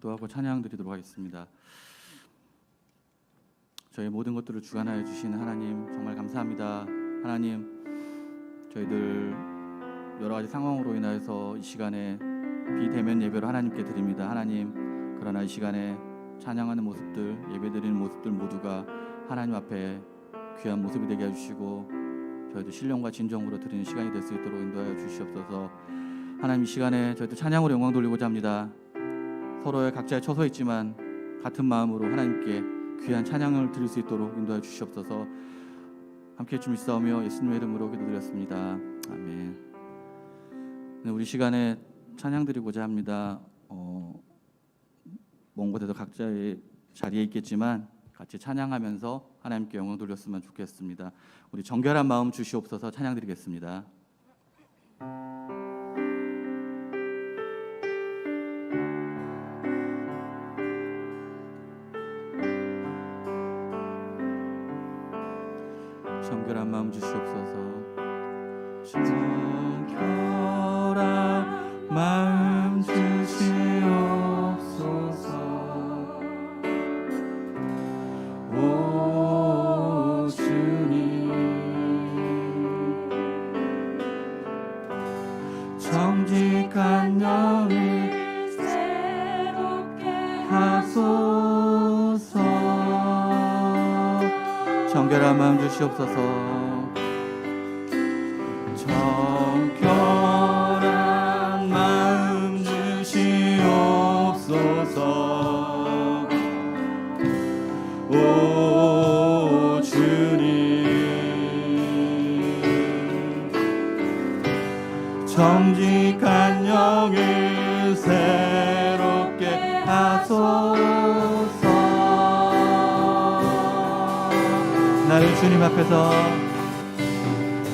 기도하고 찬양드리도록 하겠습니다. 저희 모든 것들을 주관하여 주시는 하나님 정말 감사합니다. 하나님, 저희들 여러 가지 상황으로 인하여서 이 시간에 비대면 예배로 하나님께 드립니다. 하나님, 그러나 이 시간에 찬양하는 모습들, 예배드리는 모습들 모두가 하나님 앞에 귀한 모습이 되게 해주시고 저희도 신령과 진정으로 드리는 시간이 될 수 있도록 인도하여 주시옵소서. 하나님, 이 시간에 저희도 찬양으로 영광 돌리고자 합니다. 서로의 각자의 처소에 있지만 같은 마음으로 하나님께 귀한 찬양을 드릴 수 있도록 인도하여 주시옵소서. 함께 주시사오며 예수님의 이름으로 기도드렸습니다. 아멘. 네, 우리 시간에 찬양 드리고자 합니다. 먼 곳에도 각자의 자리에 있겠지만 같이 찬양하면서 하나님께 영광 돌렸으면 좋겠습니다. 우리 정결한 마음 주시옵소서. 찬양 드리겠습니다. 정결한 마음 주시옵소서. 정결한 마음 주시옵소서. 오 주님, 정직한 영을 새롭게 하소서. 정결한 마음 주시옵소서. 정결한 마음 주시옵소서. 오 주님, 정직한 영을 새롭게 하소서. 나를 주님 앞에서,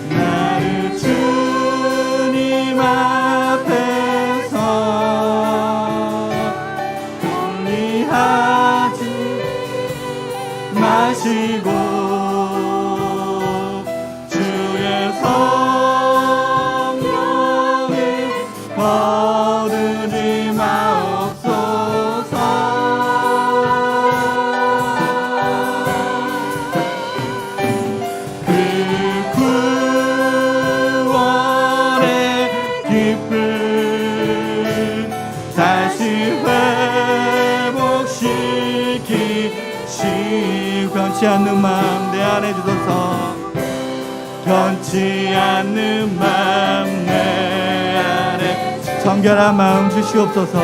나를 주님 앞에서 불리하지 마시고 주의 성령을 거두지 마옵소서. 그 구원의 기쁨 다시 회복시키시고 변치 않는 마음 내 안에 주소서. 변치 않는 마음 내 안에 정결한 마음 주시옵소서.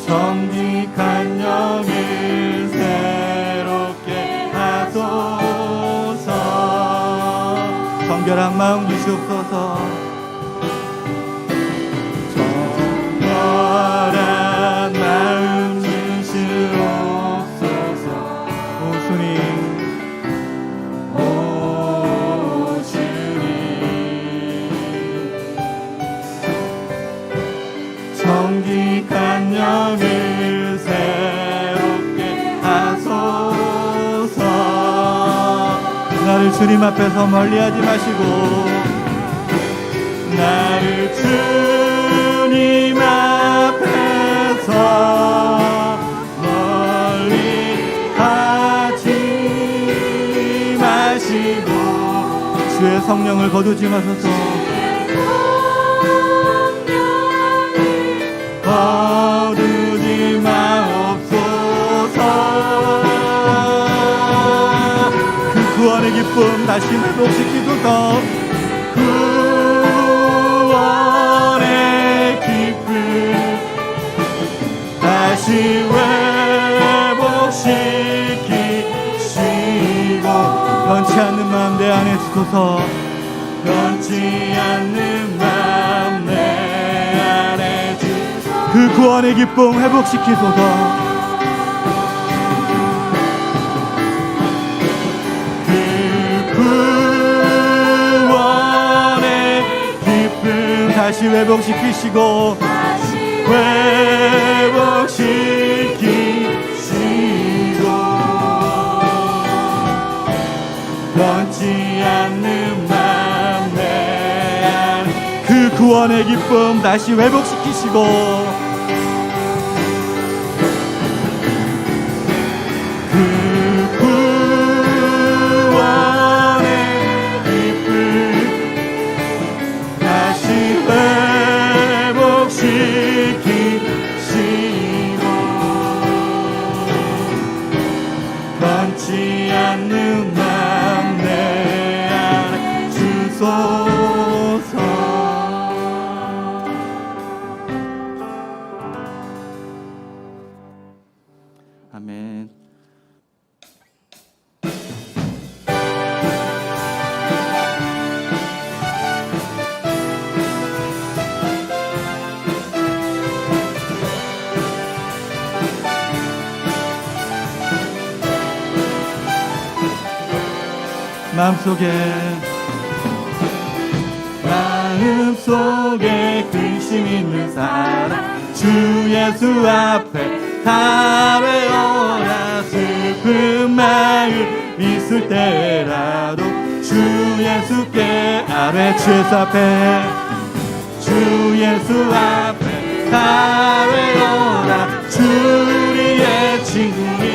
정직한 영을 새롭게 하소서. 정결한 마음 주시옵소서. 정결한 마음 주시옵소서. 오 주님, 오 주님, 정직한 영을 새롭게 하소서. 나를 주님 앞에서 멀리하지 마시고, 나를 주님 앞에서 멀리하지 마시고 주의 성령을 거두지 마소서. 거두지 마옵소서. 그 구원의 기쁨 다시 회복시키소서. 구원의 기쁨 다시 회복시키시고 변치 않는 마음 내 안에 주소서. 변치 않는 마음 내 안에 주소서. 그 구원의 기쁨 회복시키소서. 그 구원의 다시 회복시키시고 변치 않는 맘 내 안에 그 구원의 기쁨 다시 회복시키시고 변치 않는 맘 내 안에 주소서. 아멘. 마음속에 근심 있는 사람 주 예수 앞에 다 외워라. 슬픈 마음 있을 때라도 주 예수께 아뢰. 주 예수 앞에 주 예수 앞에 다 외워라. 주 우리의 친구니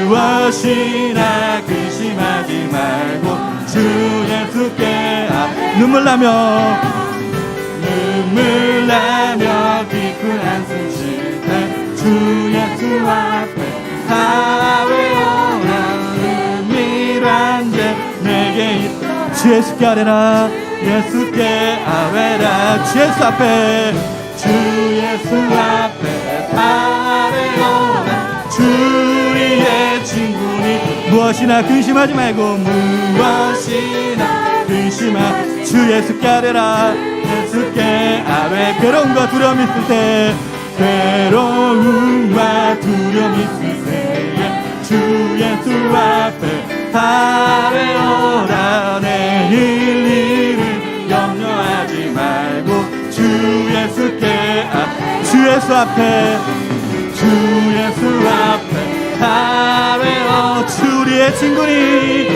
무엇이나 근심하지 말고 주 예수께 눈물 나며 깊은 한숨 쉴 때 주 예수 앞에 다 외워라. 은밀한 죄 내게 있다. 주 예수께 아뢰라. 예수께 아뢰라. 주 예수 앞에 주 예수 앞에 다 외워라. 주 우리의 친구니 무엇이나 근심하지 말고 무엇이나 근심하지 주 예수께 아뢰라. 예수께 아뢰. 괴로움과 두려움 있을 때 괴로움과 두려움 있을 때에 주 예수 앞에 다 외워라. 내일 일을 염려하지 말고 주 예수께 주 예수 앞에 주 예수 앞에 다 외워. 주 우리의 친구니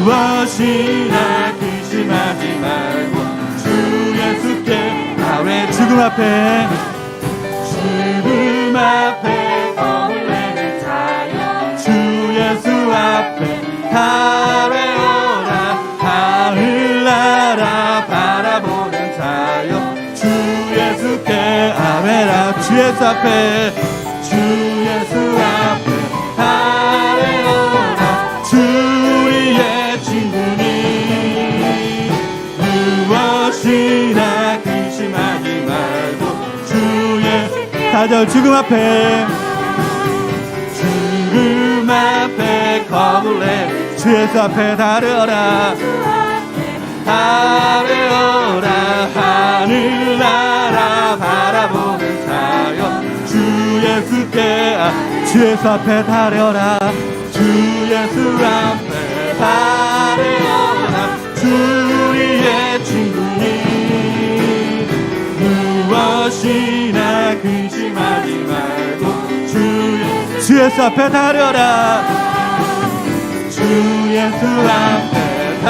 무엇이나 근심하지 말고 주 예수께 아뢰. 죽음 앞에 겁을 내는 자여 주 예수 앞에 다 외워라. 하늘 나라 바라보는 자여 주 예수께 아뢰라. 주 예수 앞에 주 예수 앞에 다 외워라. 주 우리의 친구니 무엇이나 근심하지 말고 주의 다절. 죽음 앞에 겁을 내 주 예수 앞에 다 외워라. 다 외워라. 하늘나라 바라보는 자여 주 예수께 주 예수 앞에 다 외워라. 주 예수 앞에 다 외워라. 주 우리의 친구니 무엇이나 근심하지 말고 주 예수 앞에 다 외워라. 주 예수 앞에 다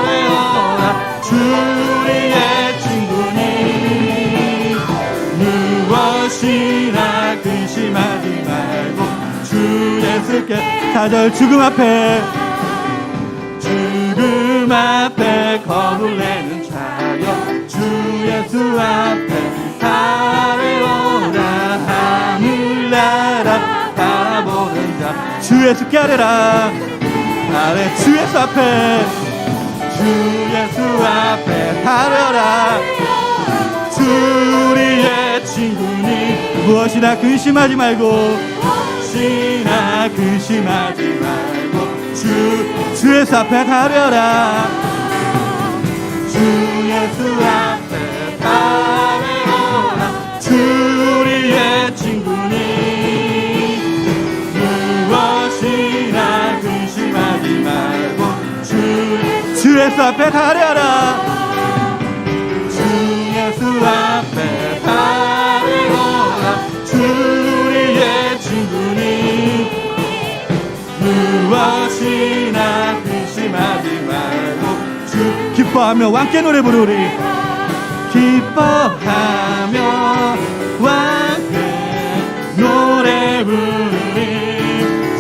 외워라. 주 우리의 친구니 무엇이나 근심하지 말고 주 예수께 다절. 죽음 앞에 겁을 내는 자여 주 예수 앞에 다 외워라. 하늘나라 바라보는 자 주 예수께 아뢰라. 아뢰. 주 예수 앞에 다 외워라. 주 우리의 친구니 무엇이나 근심하지 말고 주 예수 앞에 다 외워라. 주 예수 앞에 다 외워라. 주 우리의 친구니 무엇이나 근심하지 말고 주 예수 앞에 달려라. 주 예수 앞에 달려라. 주 우리의 주님 무엇이나 근심하지 말고 주 기뻐하며 함께 노래 부르리. 기뻐하며 함께 노래 부르리.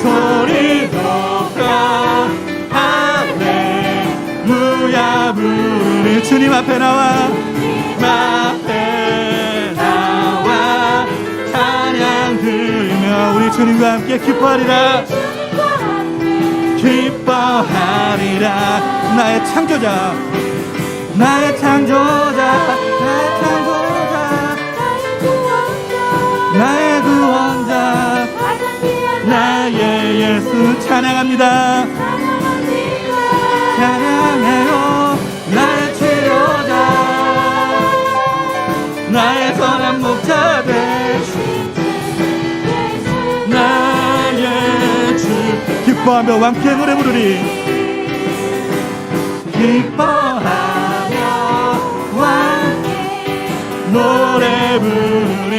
소리 높여 할렐루야 부르리. 주님 앞에 나와 찬양 드리며 우리 주님과 함께 기뻐하리라. 기뻐하리라. 나의 창조자 나의 창조자 나의 구원자 나의 예수 찬양합니다. 찬양해요. 나의 치료자 나의 선한 목자 되신 나의 주 기뻐하며 함께 노래 부르리. 기뻐하며 함께 노래 부르리.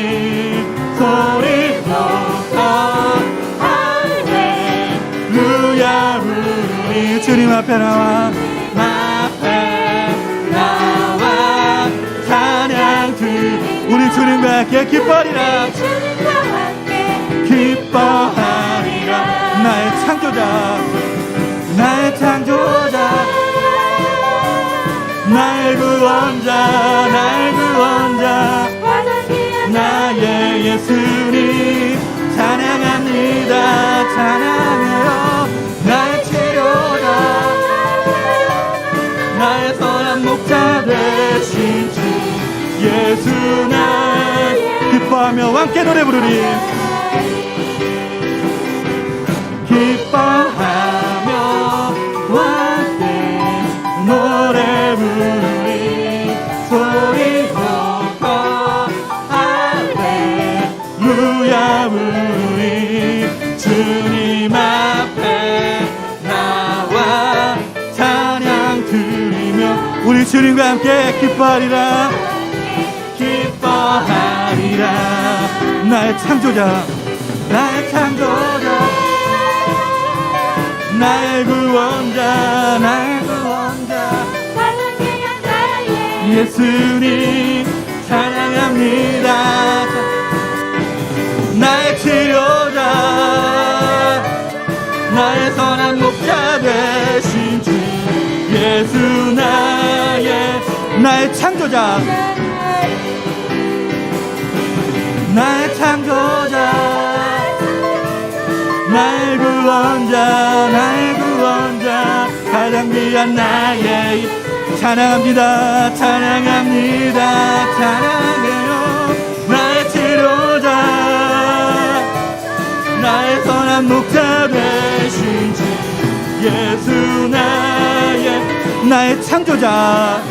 소리 높여 할렐루야 부르리. 주님 앞에 나와 찬양 우리 주님과 함께 기뻐하리라. 기뻐하리라. 나의 창조자 나의 창조자 나의 구원자 나의 구원자 나의 예수님 찬양합니다. 찬양해요. 나의 치료자 나의 선한 목자 되신 주 예수 나의 기뻐하며 함께 노래 부르리. 기뻐하며 함께 노래 부르리. 소리 높여 할렐루야 부르리. 주님 앞에 나와 찬양 드리며 우리 주님과 함께 기뻐하리라. 기뻐하리라. 나의 창조자 나의 창조자 나의 구원자 나의 구원자 예수님 찬양합니다. 나의 치료자 나의 선한 목자 되신 주 예수 나의 창조자 나의 창조자 나의 구원자 나의 구원자 가장 귀한 나의 찬양합니다. 찬양합니다. 찬양해요. 나의 치료자 나의 선한 목자 되신 주 예수 나의 창조자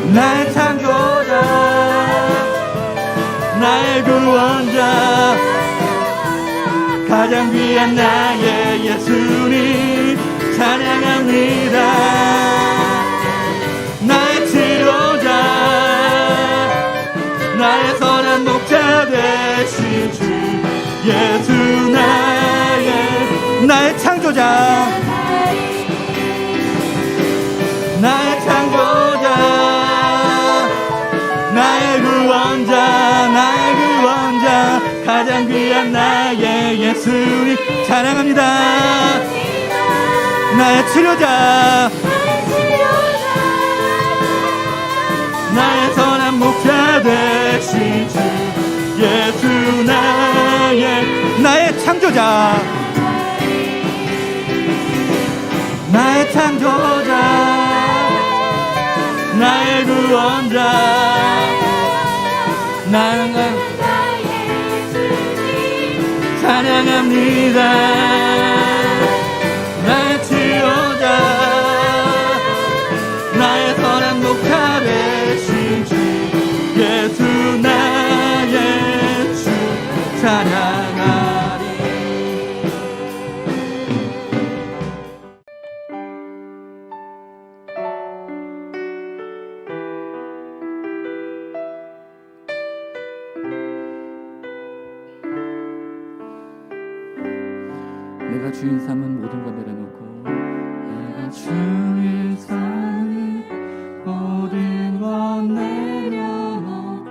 나의 창조자 나의 구원자 가장 귀한 나의 예수님 찬양합니다. 나의 치료자 나의 선한 목자 되신 주 예수 나의 창조자 나의 창조자 나의 구원자 나의 구원자 가장 귀한 나의 예수님 찬양합니다. 나의 치료자 나의 선한 목자 되신 주 예수 나의 창조자 나의 창조자 나의 구원자 나의 찬양합니다. 나의 치료자 나의 선한 목자 되신 주 예수 나의 주 찬양하리. 내가 주인 삼은 모든 것 내려놓고 내가 주인 삼은 모든 것 내려놓고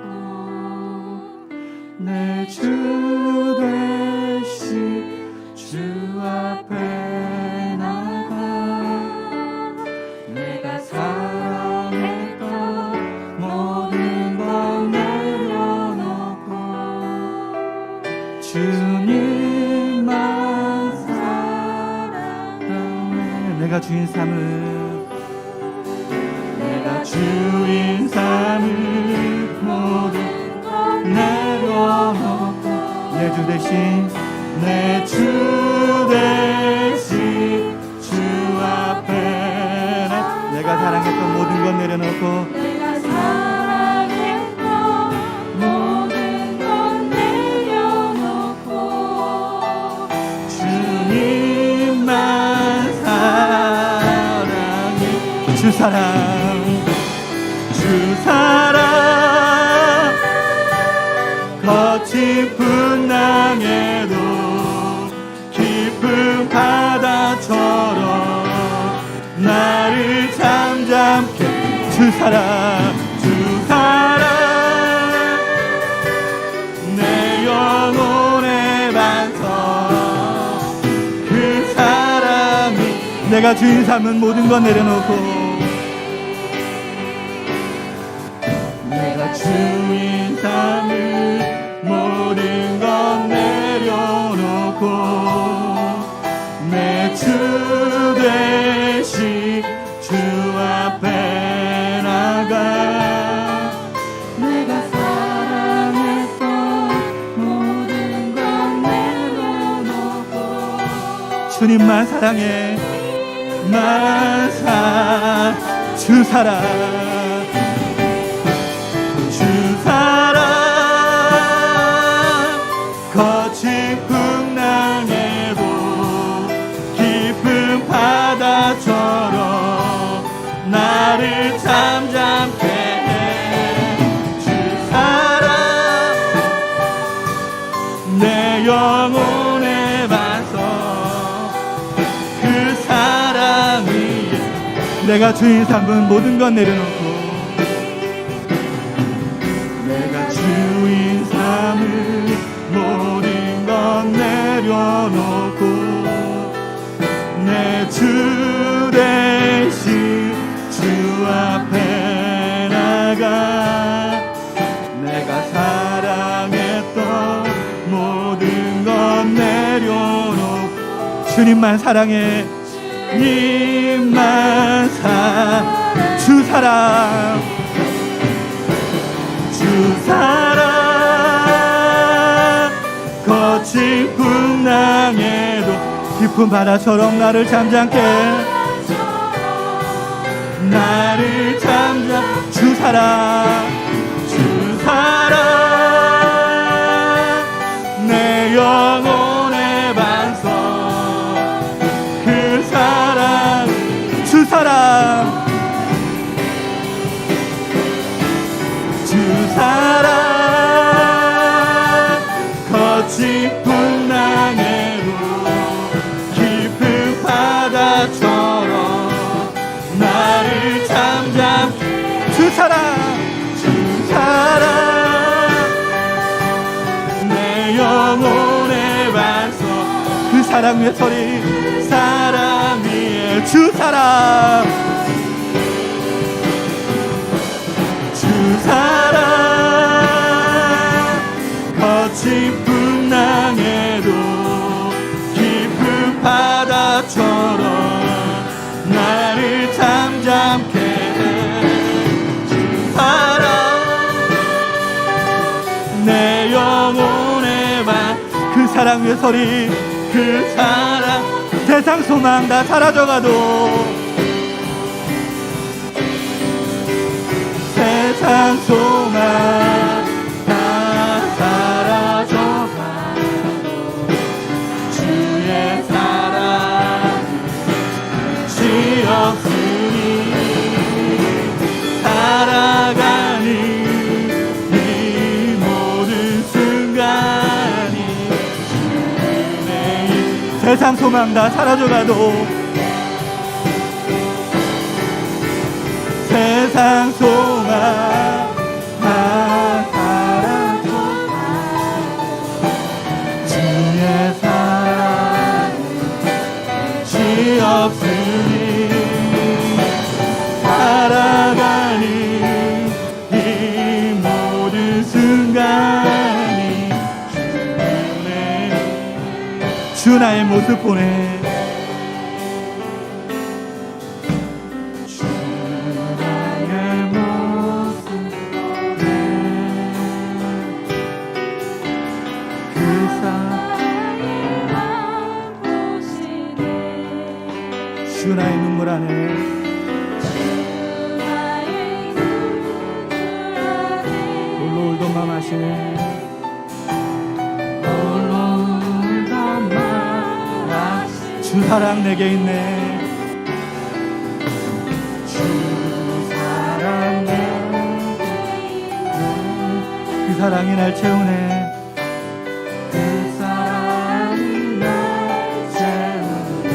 내 주 되시 주 앞에 나가 내가 사랑했던 모든 것 내려놓고 주님만 사랑해 내가 주인 삼은 내가 주인 삼은 모든 것 내려놓고 내 주 대신 내 주 대신 주 앞에 내가 사랑했던 모든 것 내려놓고 내가 사랑했던 모든 것 내려놓고 주님만 사랑해 주 사랑 주 사랑 거친 풍랑에도 깊은 바다처럼 나를 잠잠케 주 사랑 내 영혼의 반석 그 사랑이 내가 주인 삼은 모든 것 내려놓고 내가 주인 삼은 모든 것 내려놓고 내 주 되시 주 앞에 나가 내가 사랑했던 모든 것 내려놓고 주님만 사랑해 주 사랑 거친 풍랑에도 깊은 바다처럼 나를 잠잠케 해 주 사랑 내 영혼의 반석 그 사랑이 내가 주인 삼은 모든 것 내려놓고 내가 주인 삼은 모든 것 내려놓고 내 주 대신 주 앞에 나가 내가 사랑했던 모든 것 내려놓고 주님만 사랑해 주님만 주 사랑 거친 풍랑에도 깊은 바다처럼 나를 잠잠케 주 사랑 내 영혼의 반석 그 사랑 주 사랑 거친 풍랑에도 깊은 바다처럼 나를 잠잠케 주 사랑 내 영혼의 반석 그 사랑 위에 소리 사랑 위에 주 사랑 거친 풍랑에도 깊은 바다처럼 나를 잠잠케 해 주 사랑 내 영혼의 그 사랑 위에 소리 그 사랑 세상 소망 다 사라져가도 세상 소망 다 사라져가도 주의 사랑 끝이 없으니 살아가는 세상 소망 다 사라져가도 세상 소망 다 사라져가도 주의 사랑은 끝이 없으니 살아가는 이 모든 순간이 주 나의 모습 보내 주 나의 모습 보내 그 사랑의 주 나의 눈물 안에 홀로 울던 맘 하시네 주 사랑 내게 있네 주 사랑 내게 있네 그 사랑이 날 채우네 그 사랑이 날 채우네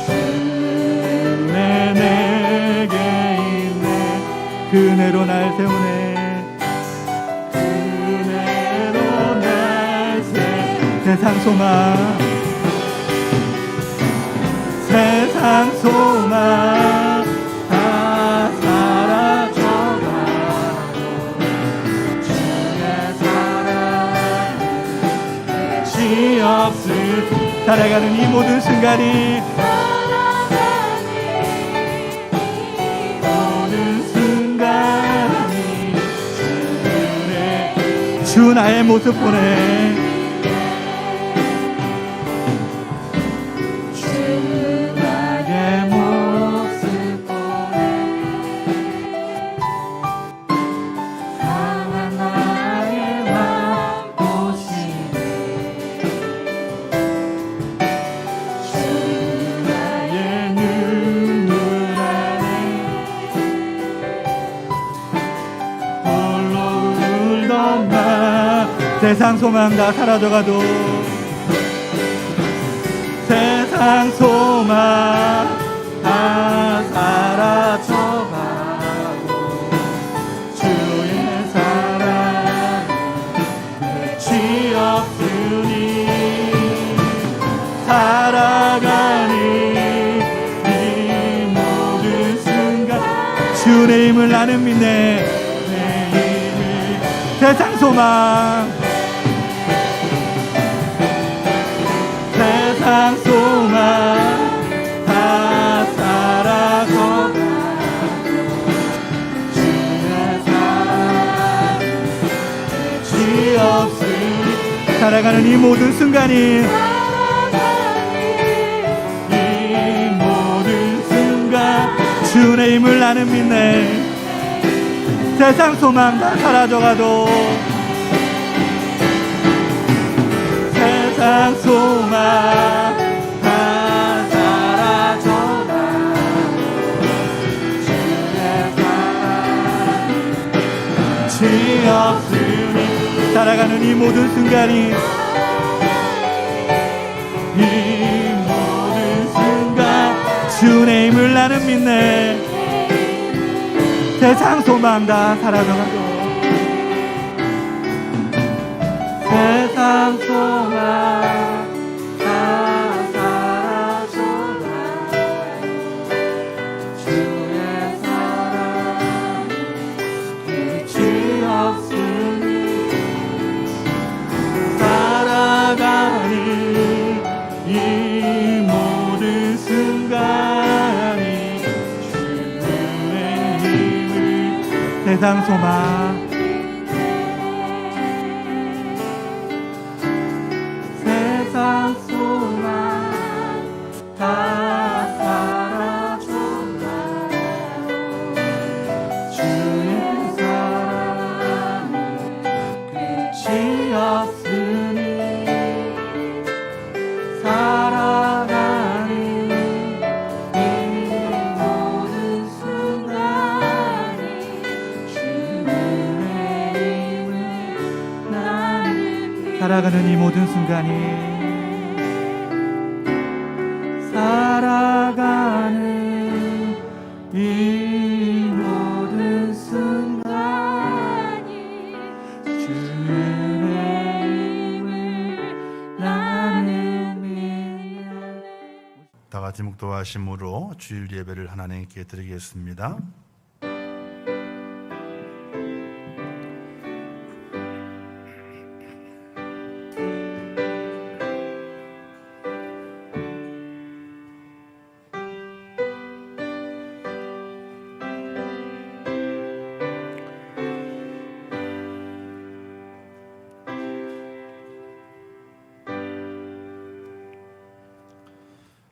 주의 내게 있네 그네로 날 세우네 세상 소망 세상 소망 다 사라져가도 주의 사랑은 끝이 없을 살아가는 이 모든 순간이 주 나의 모습 보내 세상 소망 다 사라져가도 세상 소망 다 사라져가도 주의 사랑 끝이 없으니 살아가는 이 모든 순간 주의 힘을 나는 믿네 내 힘을 세상 소망 세상 소망 다 사라져가도 주의 사랑 끝이 없으니 살아가는 이 모든 순간이 이 모든 순간 주의 힘을 나는 믿네 세상 소망 다 사라져가도 세상 소망 다 사라져가도 주의 사랑 끝이 없으니 살아가는 이 모든 순간이 이 모든 순간 주의 힘을 나는 믿네 세상 소망 다 사라져가도 세상 소망 다 사라져가도 주의 사랑 끝이 없으니 살아가는 이 모든 순간이 주의 힘을 세상 소망 세상 소망 다 사라져가도 주의 사랑은 끝이 없으니 살아가는 이 모든 순간이 주의 힘을 나는 살아가는 이 모든 모든 순간이 살아가는 이 모든 순간이 주의 이름을 나는 믿네. 다 같이 묵도하심으로 주일 예배를 하나님께 드리겠습니다.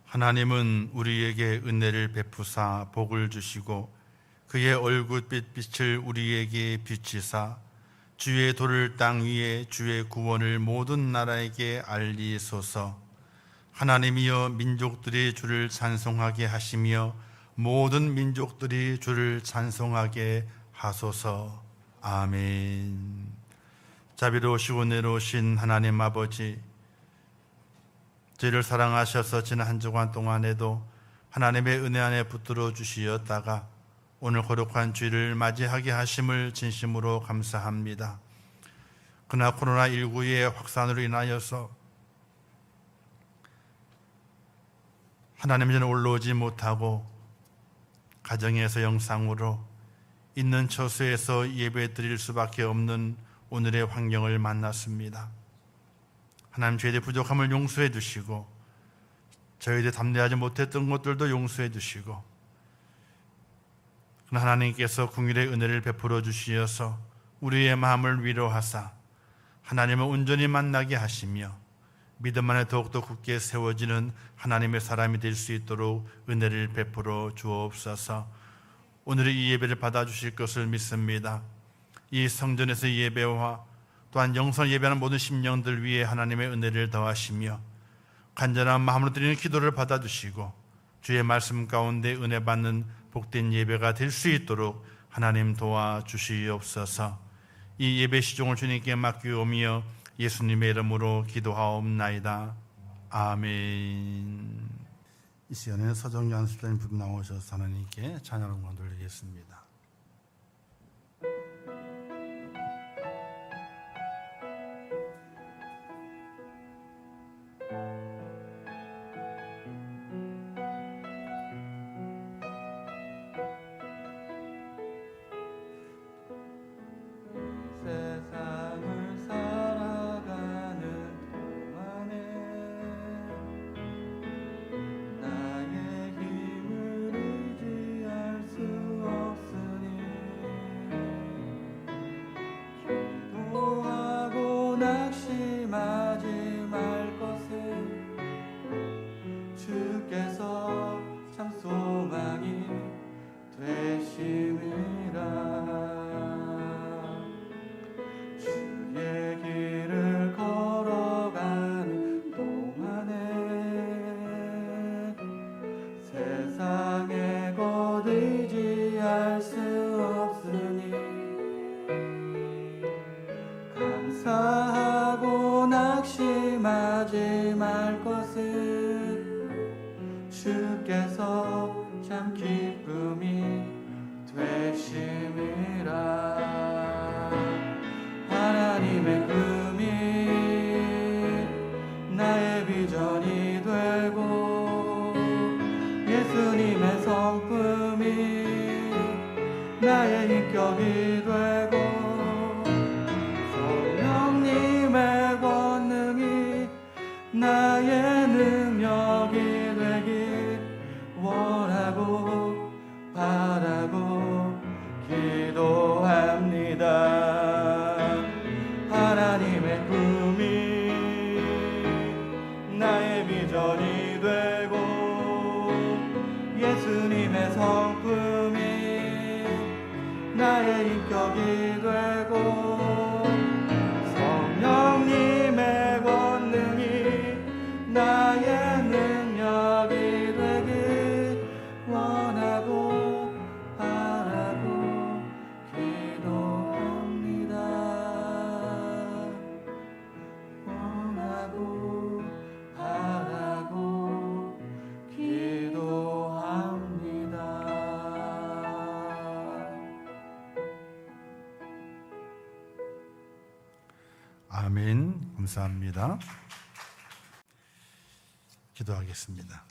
하나님은 우리에게 은혜를 베푸사 복을 주시고 그의 얼굴빛을 우리에게 비치사 주의 도를 땅 위에 주의 구원을 모든 나라에게 알리소서. 하나님이여 민족들이 주를 찬송하게 하시며 모든 민족들이 주를 찬송하게 하소서. 아멘. 자비로우시고 은혜로우신 하나님 아버지, 저희를 사랑하셔서 지난 한 주간 동안에도 하나님의 은혜 안에 붙들어 주시었다가 오늘 거룩한 주일을 맞이하게 하심을 진심으로 감사합니다. 그러나 코로나19의 확산으로 인하여서 하나님 전에 올라오지 못하고 가정에서 영상으로 있는 처소에서 예배 드릴 수밖에 없는 오늘의 환경을 만났습니다. 하나님, 저희들의 부족함을 용서해 주시고 저희들이 담대하지 못했던 것들도 용서해 주시고 하나님께서 긍휼의 은혜를 베풀어 주시어서 우리의 마음을 위로하사 하나님을 온전히 만나게 하시며 믿음 안에 더욱더 굳게 세워지는 하나님의 사람이 될 수 있도록 은혜를 베풀어 주옵소서. 오늘의 이 예배를 받아주실 것을 믿습니다. 이 성전에서 예배와 또한 영성 예배하는 모든 심령들 위에 하나님의 은혜를 더하시며 간절한 마음으로 드리는 기도를 받아주시고 주의 말씀 가운데 은혜 받는 복된 예배가 될 수 있도록 하나님 도와주시옵소서. 이 예배 시종을 주님께 맡기오며 예수님의 이름으로 기도하옵나이다. 아멘. 이 시간에 서정기 안수자님 부분 나오셔서 하나님께 찬양을 돌리겠습니다. 세상을 살아가는 동안에 나의 힘을 의지할 수 없으니 기도하고 낙심하지 말 것을 주께서 참 소망이 되심이라. 주의 길을 걸어가는 동안에 세상에 곧 의지할 수 없으니 감사하고 낙심하지 말 것을 주께서 참 기쁨이 되심이라. 하나님의 꿈이 나의 비전이 되고 예수님의 성품이 나의 인격이 되고 성령님의 권능이 나의 능력이 되길 원하고 바라고 기도합니다. 하나님의 꿈이 나의 비전이 되고 예수님의 성품이 나의 인격이 되고 성령님의 권능이 나의 능력이 되길 원하고 바라고 기도합니다. 원하고 감사합니다. 기도하겠습니다.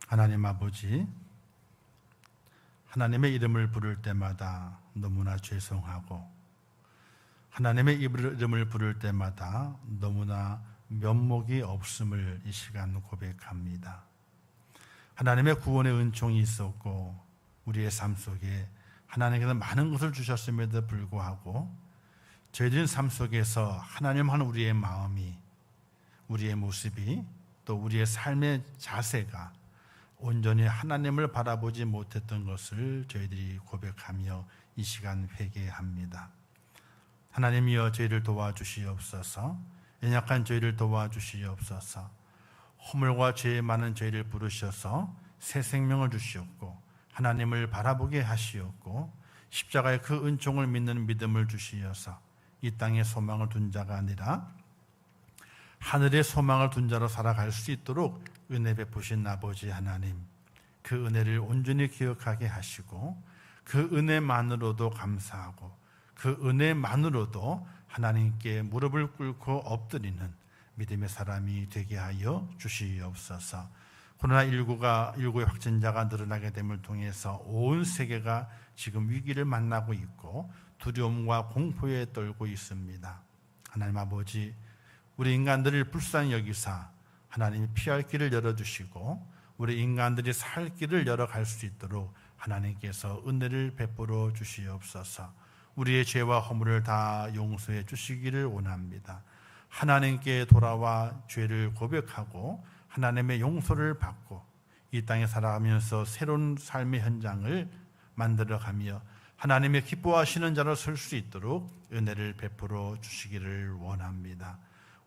하나님 아버지, 하나님의 이름을 부를 때마다 너무나 죄송하고 하나님의 이름을 부를 때마다 너무나 면목이 없음을 이 시간 고백합니다. 하나님의 구원의 은총이 있었고 우리의 삶 속에 하나님께서 많은 것을 주셨음에도 불구하고 저희들의 삶 속에서 하나님한 우리의 마음이, 우리의 모습이, 또 우리의 삶의 자세가 온전히 하나님을 바라보지 못했던 것을 저희들이 고백하며 이 시간 회개합니다. 하나님이여 저희를 도와주시옵소서. 연약한 저희를 도와주시옵소서. 허물과 죄에 많은 저희를 부르셔서 새 생명을 주시옵고 하나님을 바라보게 하시옵고 십자가의 그 은총을 믿는 믿음을 주시어서 이 땅에 소망을 둔 자가 아니라 하늘의 소망을 둔 자로 살아갈 수 있도록 은혜 베푸신 아버지 하나님, 그 은혜를 온전히 기억하게 하시고 그 은혜만으로도 감사하고 그 은혜만으로도 하나님께 무릎을 꿇고 엎드리는 믿음의 사람이 되게 하여 주시옵소서. 코로나19의 확진자가 늘어나게 됨을 통해서 온 세계가 지금 위기를 만나고 있고 두려움과 공포에 떨고 있습니다. 하나님 아버지, 우리 인간들을 불쌍히 여기사 하나님이 피할 길을 열어주시고 우리 인간들이 살 길을 열어갈 수 있도록 하나님께서 은혜를 베풀어 주시옵소서. 우리의 죄와 허물을 다 용서해 주시기를 원합니다. 하나님께 돌아와 죄를 고백하고 하나님의 용서를 받고 이 땅에 살아가면서 새로운 삶의 현장을 만들어가며 하나님의 기뻐하시는 자로 설 수 있도록 은혜를 베풀어 주시기를 원합니다.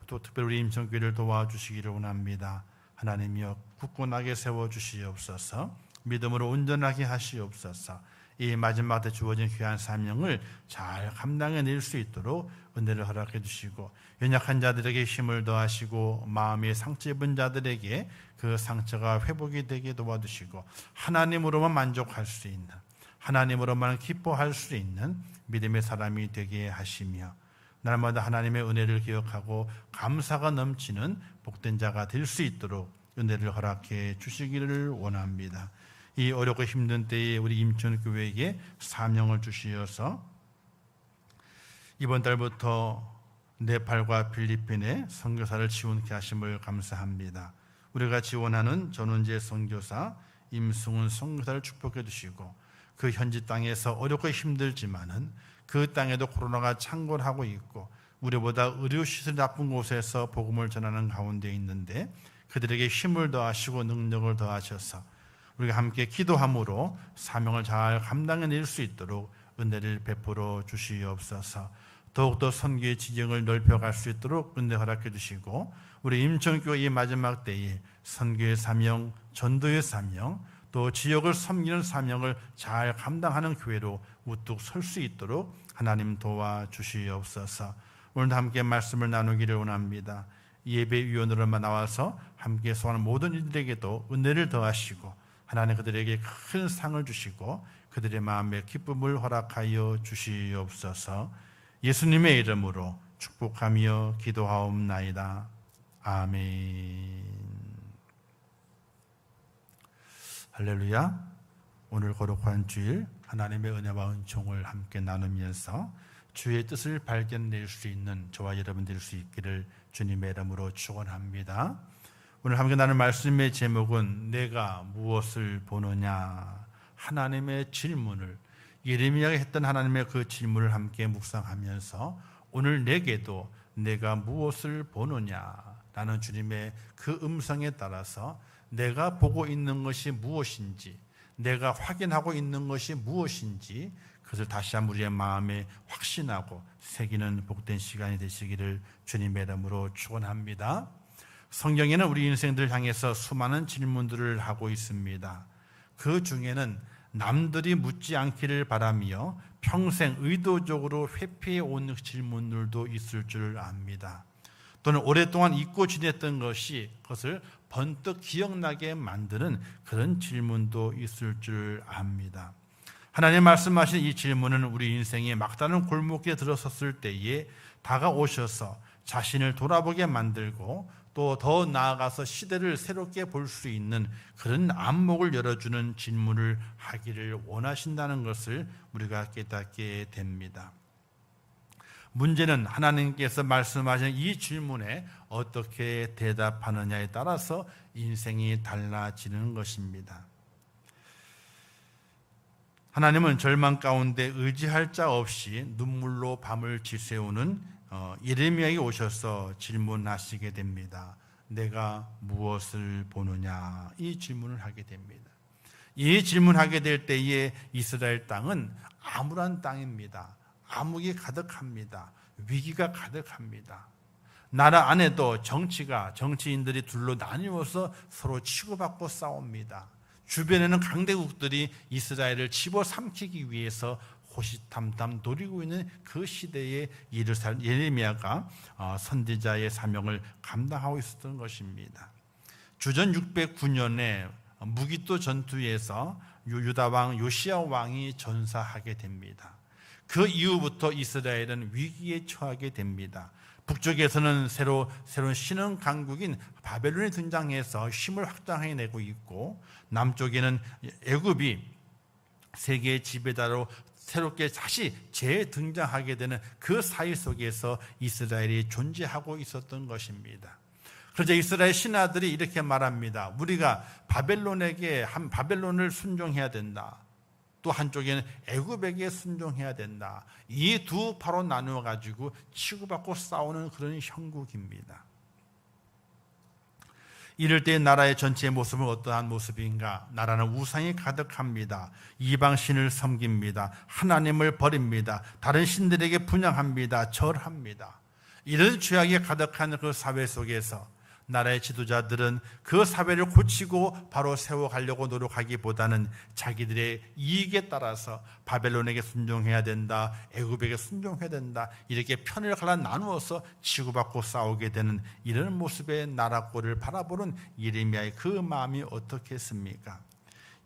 또 특별히 우리 임천교회를 도와주시기를 원합니다. 하나님이여 굳건하게 세워주시옵소서. 믿음으로 온전하게 하시옵소서. 이 마지막 때 주어진 귀한 사명을 잘 감당해낼 수 있도록 은혜를 허락해 주시고 연약한 자들에게 힘을 더하시고 마음의 상처 입은 자들에게 그 상처가 회복이 되게 도와주시고 하나님으로만 만족할 수 있는, 하나님으로만 기뻐할 수 있는 믿음의 사람이 되게 하시며 날마다 하나님의 은혜를 기억하고 감사가 넘치는 복된 자가 될 수 있도록 은혜를 허락해 주시기를 원합니다. 이 어렵고 힘든 때에 우리 임천교회에게 사명을 주시어서 이번 달부터 네팔과 필리핀에 선교사를 지원케 하심을 감사합니다. 우리가 지원하는 전원재 선교사, 임승훈 선교사를 축복해 주시고 그 현지 땅에서 어렵고 힘들지만은 그 땅에도 코로나가 창궐하고 있고 우리보다 의료시설이 나쁜 곳에서 복음을 전하는 가운데 있는데 그들에게 힘을 더하시고 능력을 더하셔서 우리가 함께 기도함으로 사명을 잘 감당해낼 수 있도록 은혜를 베풀어 주시옵소서. 더욱더 선교의 지경을 넓혀갈 수 있도록 은혜 허락해 주시고 우리 임천교회 이 마지막 때에 선교의 사명, 전도의 사명, 또 지역을 섬기는 사명을 잘 감당하는 교회로 우뚝 설 수 있도록 하나님 도와주시옵소서. 오늘도 함께 말씀을 나누기를 원합니다. 예배위원으로만 나와서 함께 소하는 모든 이들에게도 은혜를 더하시고 하나님 그들에게 큰 상을 주시고 그들의 마음에 기쁨을 허락하여 주시옵소서. 예수님의 이름으로 축복하며 기도하옵나이다. 아멘. 할렐루야. 오늘 거룩한 주일 하나님의 은혜와 은총을 함께 나누면서 주의 뜻을 발견낼 수 있는 저와 여러분 될 수 있기를 주님의 이름으로 축원합니다. 오늘 함께 나눌 말씀의 제목은 내가 무엇을 보느냐, 하나님의 질문을, 예레미야가 했던 하나님의 그 질문을 함께 묵상하면서 오늘 내게도 내가 무엇을 보느냐라는 주님의 그 음성에 따라서 내가 보고 있는 것이 무엇인지, 내가 확인하고 있는 것이 무엇인지 그것을 다시 한번 우리의 마음에 확신하고 새기는 복된 시간이 되시기를 주님의 이름으로 축원합니다. 성경에는 우리 인생들을 향해서 수많은 질문들을 하고 있습니다. 그 중에는 남들이 묻지 않기를 바라며 평생 의도적으로 회피해 온 질문들도 있을 줄 압니다. 또는 오랫동안 잊고 지냈던 것이 그것을 번뜩 기억나게 만드는 그런 질문도 있을 줄 압니다. 하나님 말씀하신 이 질문은 우리 인생의 막다른 골목에 들어섰을 때에 다가오셔서 자신을 돌아보게 만들고 또 더 나아가서 시대를 새롭게 볼 수 있는 그런 안목을 열어주는 질문을 하기를 원하신다는 것을 우리가 깨닫게 됩니다. 문제는 하나님께서 말씀하신 이 질문에 어떻게 대답하느냐에 따라서 인생이 달라지는 것입니다. 하나님은 절망 가운데 의지할 자 없이 눈물로 밤을 지새우는 예레미야에게 오셔서 질문하시게 됩니다. 내가 무엇을 보느냐? 이 질문을 하게 됩니다. 이 질문하게 될 때에 이스라엘 땅은 암울한 땅입니다. 암흑이 가득합니다. 위기가 가득합니다. 나라 안에도 정치인들이 둘로 나뉘어서 서로 치고받고 싸웁니다. 주변에는 강대국들이 이스라엘을 집어삼키기 위해서 호시탐탐 노리고 있는 그 시대에 예레미야가 선지자의 사명을 감당하고 있었던 것입니다. 주전 609년에 무기또 전투에서 유다 왕 요시야 왕이 전사하게 됩니다. 그 이후부터 이스라엘은 위기에 처하게 됩니다. 북쪽에서는 새로운 신흥 강국인 바벨론이 등장해서 힘을 확장해내고 있고, 남쪽에는 애굽이 세계의 지배자로 새롭게 다시 재등장하게 되는 그 사이 속에서 이스라엘이 존재하고 있었던 것입니다. 그러자 이스라엘 신하들이 이렇게 말합니다. 우리가 바벨론을 순종해야 된다. 또 한쪽에는 애굽에게 순종해야 된다. 이 두 파로 나누어 가지고 치고받고 싸우는 그런 형국입니다. 이럴 때 나라의 전체의 모습은 어떠한 모습인가? 나라는 우상이 가득합니다. 이방 신을 섬깁니다. 하나님을 버립니다. 다른 신들에게 분향합니다. 절합니다. 이런 죄악이 가득한 그 사회 속에서 나라의 지도자들은 그 사회를 고치고 바로 세워가려고 노력하기보다는 자기들의 이익에 따라서 바벨론에게 순종해야 된다, 애굽에게 순종해야 된다, 이렇게 편을 갈라 나누어서 치고받고 싸우게 되는 이런 모습의 나라꼴을 바라보는 예레미야의 그 마음이 어떻겠습니까?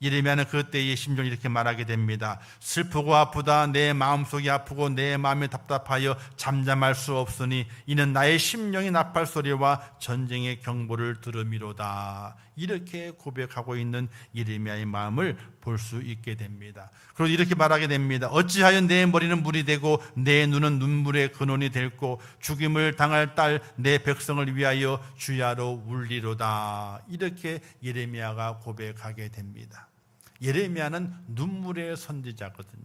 예레미야는 그때의 심정을 이렇게 말하게 됩니다. 슬프고 아프다. 내 마음속이 아프고 내 마음이 답답하여 잠잠할 수 없으니 이는 나의 심령이 나팔소리와 전쟁의 경보를 들음이로다. 이렇게 고백하고 있는 예레미야의 마음을 볼 수 있게 됩니다. 그리고 이렇게 말하게 됩니다. 어찌하여 내 머리는 물이 되고 내 눈은 눈물의 근원이 될고 죽임을 당할 딸 내 백성을 위하여 주야로 울리로다. 이렇게 예레미야가 고백하게 됩니다. 예레미야는 눈물의 선지자거든요.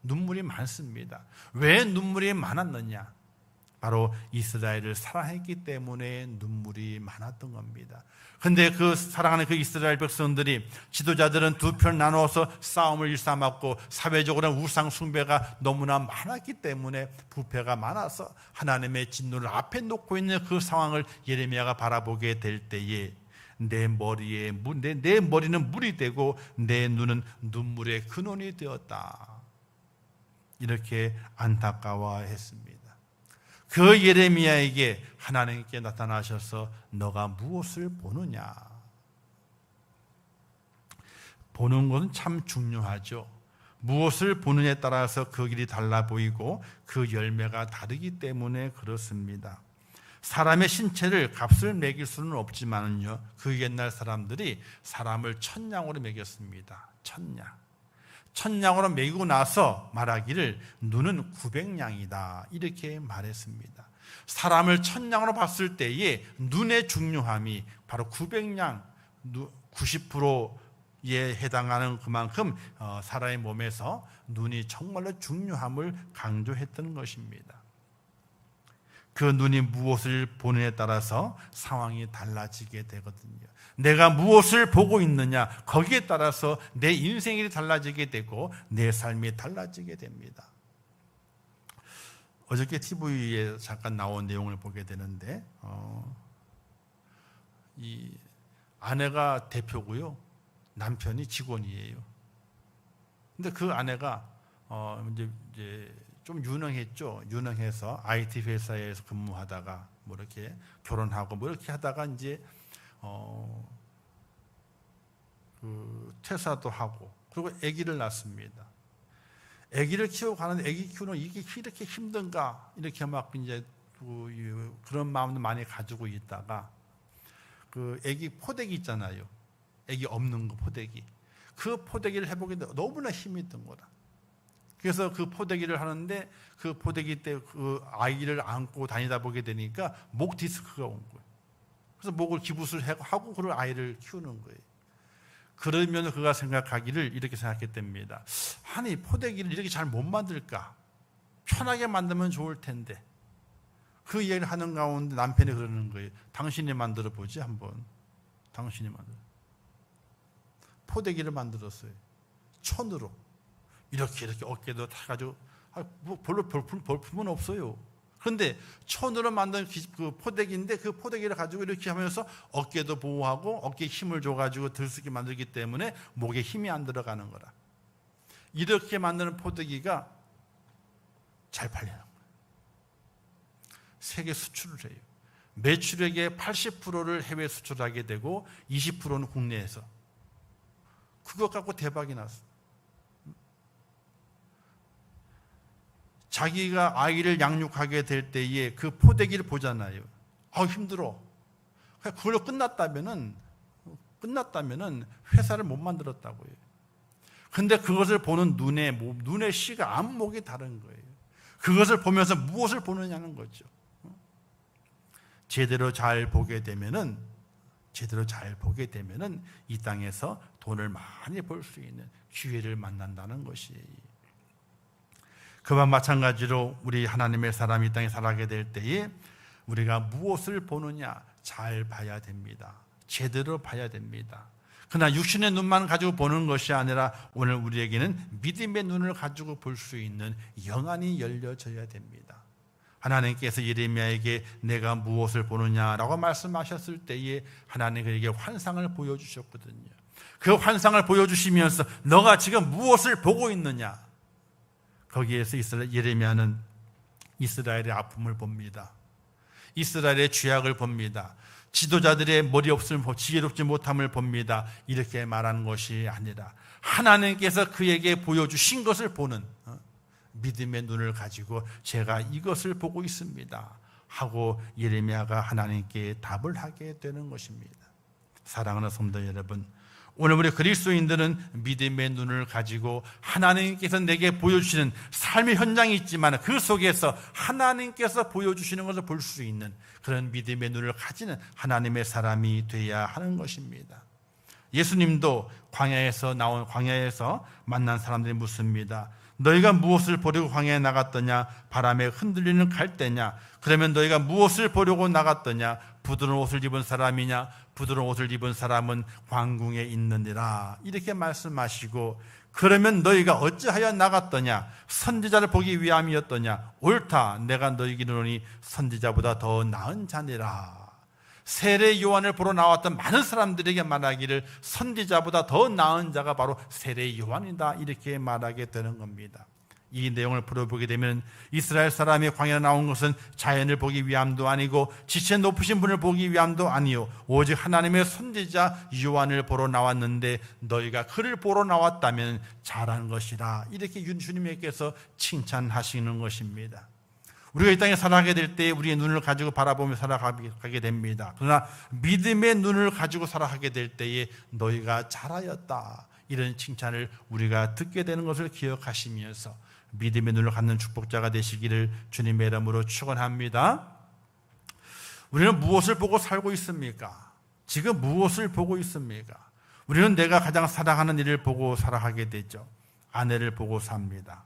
눈물이 많습니다. 왜 눈물이 많았느냐? 바로 이스라엘을 사랑했기 때문에 눈물이 많았던 겁니다. 그런데 그 사랑하는 그 이스라엘 백성들이, 지도자들은 두 편 나누어서 싸움을 일삼았고 사회적으로는 우상 숭배가 너무나 많았기 때문에 부패가 많아서 하나님의 진노를 앞에 놓고 있는 그 상황을 예레미야가 바라보게 될 때에 내 머리는 물이 되고 내 눈은 눈물의 근원이 되었다. 이렇게 안타까워했습니다. 그 예레미야에게 하나님께 나타나셔서 너가 무엇을 보느냐? 보는 것은 참 중요하죠. 무엇을 보느냐에 따라서 그 길이 달라 보이고 그 열매가 다르기 때문에 그렇습니다. 사람의 신체를 값을 매길 수는 없지만요, 그 옛날 사람들이 사람을 천냥으로 매겼습니다. 천냥으로 매기고 나서 말하기를 눈은 900냥이다 이렇게 말했습니다. 사람을 천냥으로 봤을 때에 눈의 중요함이 바로 900냥, 90%에 해당하는 그만큼 사람의 몸에서 눈이 정말로 중요함을 강조했던 것입니다. 그 눈이 무엇을 보느냐에 따라서 상황이 달라지게 되거든요. 내가 무엇을 보고 있느냐, 거기에 따라서 내 인생이 달라지게 되고 내 삶이 달라지게 됩니다. 어저께 TV에 잠깐 나온 내용을 보게 되는데, 이 아내가 대표고요, 남편이 직원이에요. 근데 그 아내가 이제 좀 유능했죠. 유능해서 IT 회사에서 근무하다가 뭐 이렇게 결혼하고 뭐 이렇게 하다가 이제 그 퇴사도 하고 그리고 아기를 낳습니다. 아기를 키우고 가는데 아기 키우는 이게 이렇게 힘든가 이렇게 막 이제 그런 마음도 많이 가지고 있다가 그 아기 포대기 있잖아요. 아기 없는 거 포대기. 그 포대기를 해보겠는데 너무나 힘이 든 거다. 그래서 그 포대기를 하는데 그 포대기 때 그 아이를 안고 다니다 보게 되니까 목 디스크가 온 거예요. 그래서 목을 기부스를 하고 그걸 아이를 키우는 거예요. 그러면 그가 생각하기를 이렇게 생각했답니다. 아니 포대기를 이렇게 잘 못 만들까? 편하게 만들면 좋을 텐데. 그 이야기를 하는 가운데 남편이 그러는 거예요. 당신이 만들어 보지 한번. 당신이 만들어. 포대기를 만들었어요. 천으로. 이렇게 어깨도 타가지고 별로 볼품은 없어요. 그런데 천으로 만든 그 포대기인데 그 포대기를 가지고 이렇게 하면서 어깨도 보호하고 어깨에 힘을 줘가지고 들 수 있게 만들기 때문에 목에 힘이 안 들어가는 거라. 이렇게 만드는 포대기가 잘 팔리는 거예요. 세계 수출을 해요. 매출액의 80%를 해외 수출하게 되고 20%는 국내에서. 그것 갖고 대박이 났어요. 자기가 아이를 양육하게 될 때에 그 포대기를 보잖아요. 힘들어. 그걸로 끝났다면은 회사를 못 만들었다고요. 근데 그것을 보는 눈의 시가 안목이 다른 거예요. 그것을 보면서 무엇을 보느냐는 거죠. 제대로 잘 보게 되면은 이 땅에서 돈을 많이 벌 수 있는 기회를 만난다는 것이에요. 그와 마찬가지로 우리 하나님의 사람이 이 땅에 살아가게 될 때에 우리가 무엇을 보느냐 잘 봐야 됩니다. 제대로 봐야 됩니다. 그러나 육신의 눈만 가지고 보는 것이 아니라 오늘 우리에게는 믿음의 눈을 가지고 볼 수 있는 영안이 열려져야 됩니다. 하나님께서 예레미야에게 내가 무엇을 보느냐라고 말씀하셨을 때에 하나님 그에게 환상을 보여주셨거든요. 그 환상을 보여주시면서 너가 지금 무엇을 보고 있느냐, 거기에서 예레미야는 이스라엘의 아픔을 봅니다. 이스라엘의 죄악을 봅니다. 지도자들의 머리 없음을 지혜롭지 못함을 봅니다. 이렇게 말하는 것이 아니라 하나님께서 그에게 보여주신 것을 보는 믿음의 눈을 가지고 제가 이것을 보고 있습니다 하고 예레미야가 하나님께 답을 하게 되는 것입니다. 사랑하는 성도 여러분, 오늘 우리 그리스도인들은 믿음의 눈을 가지고 하나님께서 내게 보여주시는 삶의 현장이 있지만 그 속에서 하나님께서 보여주시는 것을 볼 수 있는 그런 믿음의 눈을 가지는 하나님의 사람이 되어야 하는 것입니다. 예수님도 광야에서 만난 사람들이 묻습니다. 너희가 무엇을 보려고 광야에 나갔더냐? 바람에 흔들리는 갈대냐? 그러면 너희가 무엇을 보려고 나갔더냐? 부드러운 옷을 입은 사람이냐? 부드러운 옷을 입은 사람은 광궁에 있느니라. 이렇게 말씀하시고, 그러면 너희가 어찌하여 나갔더냐? 선지자를 보기 위함이었더냐? 옳다. 내가 너희에게 이르노니 선지자보다 더 나은 자니라. 세례 요한을 보러 나왔던 많은 사람들에게 말하기를 선지자보다 더 나은 자가 바로 세례 요한이다, 이렇게 말하게 되는 겁니다. 이 내용을 풀어보게 되면 이스라엘 사람이 광야에 나온 것은 자연을 보기 위함도 아니고 지체 높으신 분을 보기 위함도 아니요 오직 하나님의 선지자 요한을 보러 나왔는데 너희가 그를 보러 나왔다면 잘한 것이라, 이렇게 주님께서 칭찬하시는 것입니다. 우리가 이 땅에 살아가게 될 때 우리의 눈을 가지고 바라보며 살아가게 됩니다. 그러나 믿음의 눈을 가지고 살아가게 될 때에 너희가 잘하였다, 이런 칭찬을 우리가 듣게 되는 것을 기억하시면서 믿음의 눈을 갖는 축복자가 되시기를 주님의 이름으로 축원합니다. 우리는 무엇을 보고 살고 있습니까? 지금 무엇을 보고 있습니까? 우리는 내가 가장 사랑하는 일을 보고 살아가게 되죠. 아내를 보고 삽니다.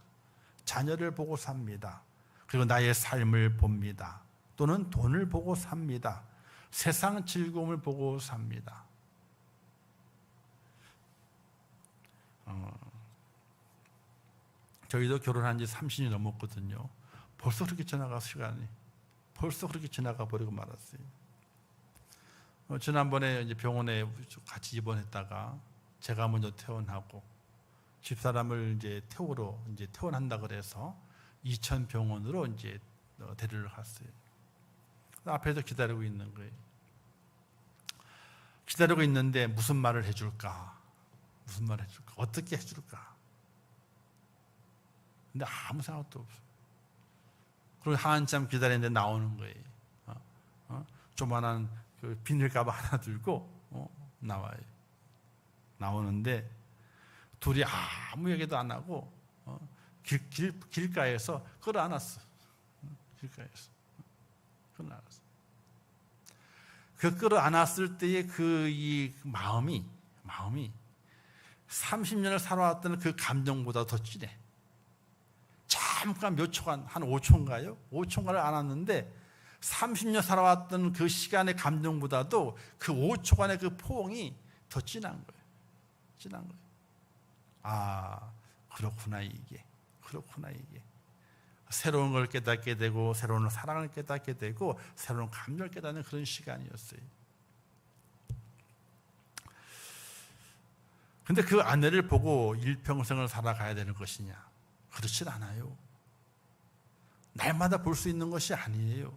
자녀를 보고 삽니다. 그리고 나의 삶을 봅니다. 또는 돈을 보고 삽니다. 세상 즐거움을 보고 삽니다. 저희도 결혼한 지 30년이 넘었거든요. 벌써 그렇게 지나가 시간이 벌써 그렇게 지나가 버리고 말았어요. 지난번에 이제 병원에 같이 입원했다가 제가 먼저 퇴원하고 집사람을 이제 퇴원한다 그래서 이천 병원으로 이제 데리러 갔어요. 앞에서 기다리고 있는 거예요. 기다리고 있는데 무슨 말을 해줄까? 무슨 말 해줄까? 어떻게 해줄까? 근데 아무 생각도 없어. 그리고 한참 기다리는데 나오는 거예요. 조만한 그 비닐 가방 하나 들고 나와요. 나오는데 둘이 아무 얘기도 안 하고 길가에서 끌어안았어. 길가에서 끌어안았어. 그 끌어안았을 때의 이 마음이 30년을 살아왔던 그 감정보다 더 진해. 잠깐 몇 초간, 한 5초인가요? 5초간을 안았는데 30년 살아왔던 그 시간의 감정보다도 그 5초간의 그 포옹이 더 진한 거예요. 진한 거예요. 아, 그렇구나 이게. 그렇구나 이게. 새로운 걸 깨닫게 되고 새로운 사랑을 깨닫게 되고 새로운 감정을 깨닫는 그런 시간이었어요. 근데 그 아내를 보고 일평생을 살아가야 되는 것이냐? 그렇진 않아요. 날마다 볼 수 있는 것이 아니에요.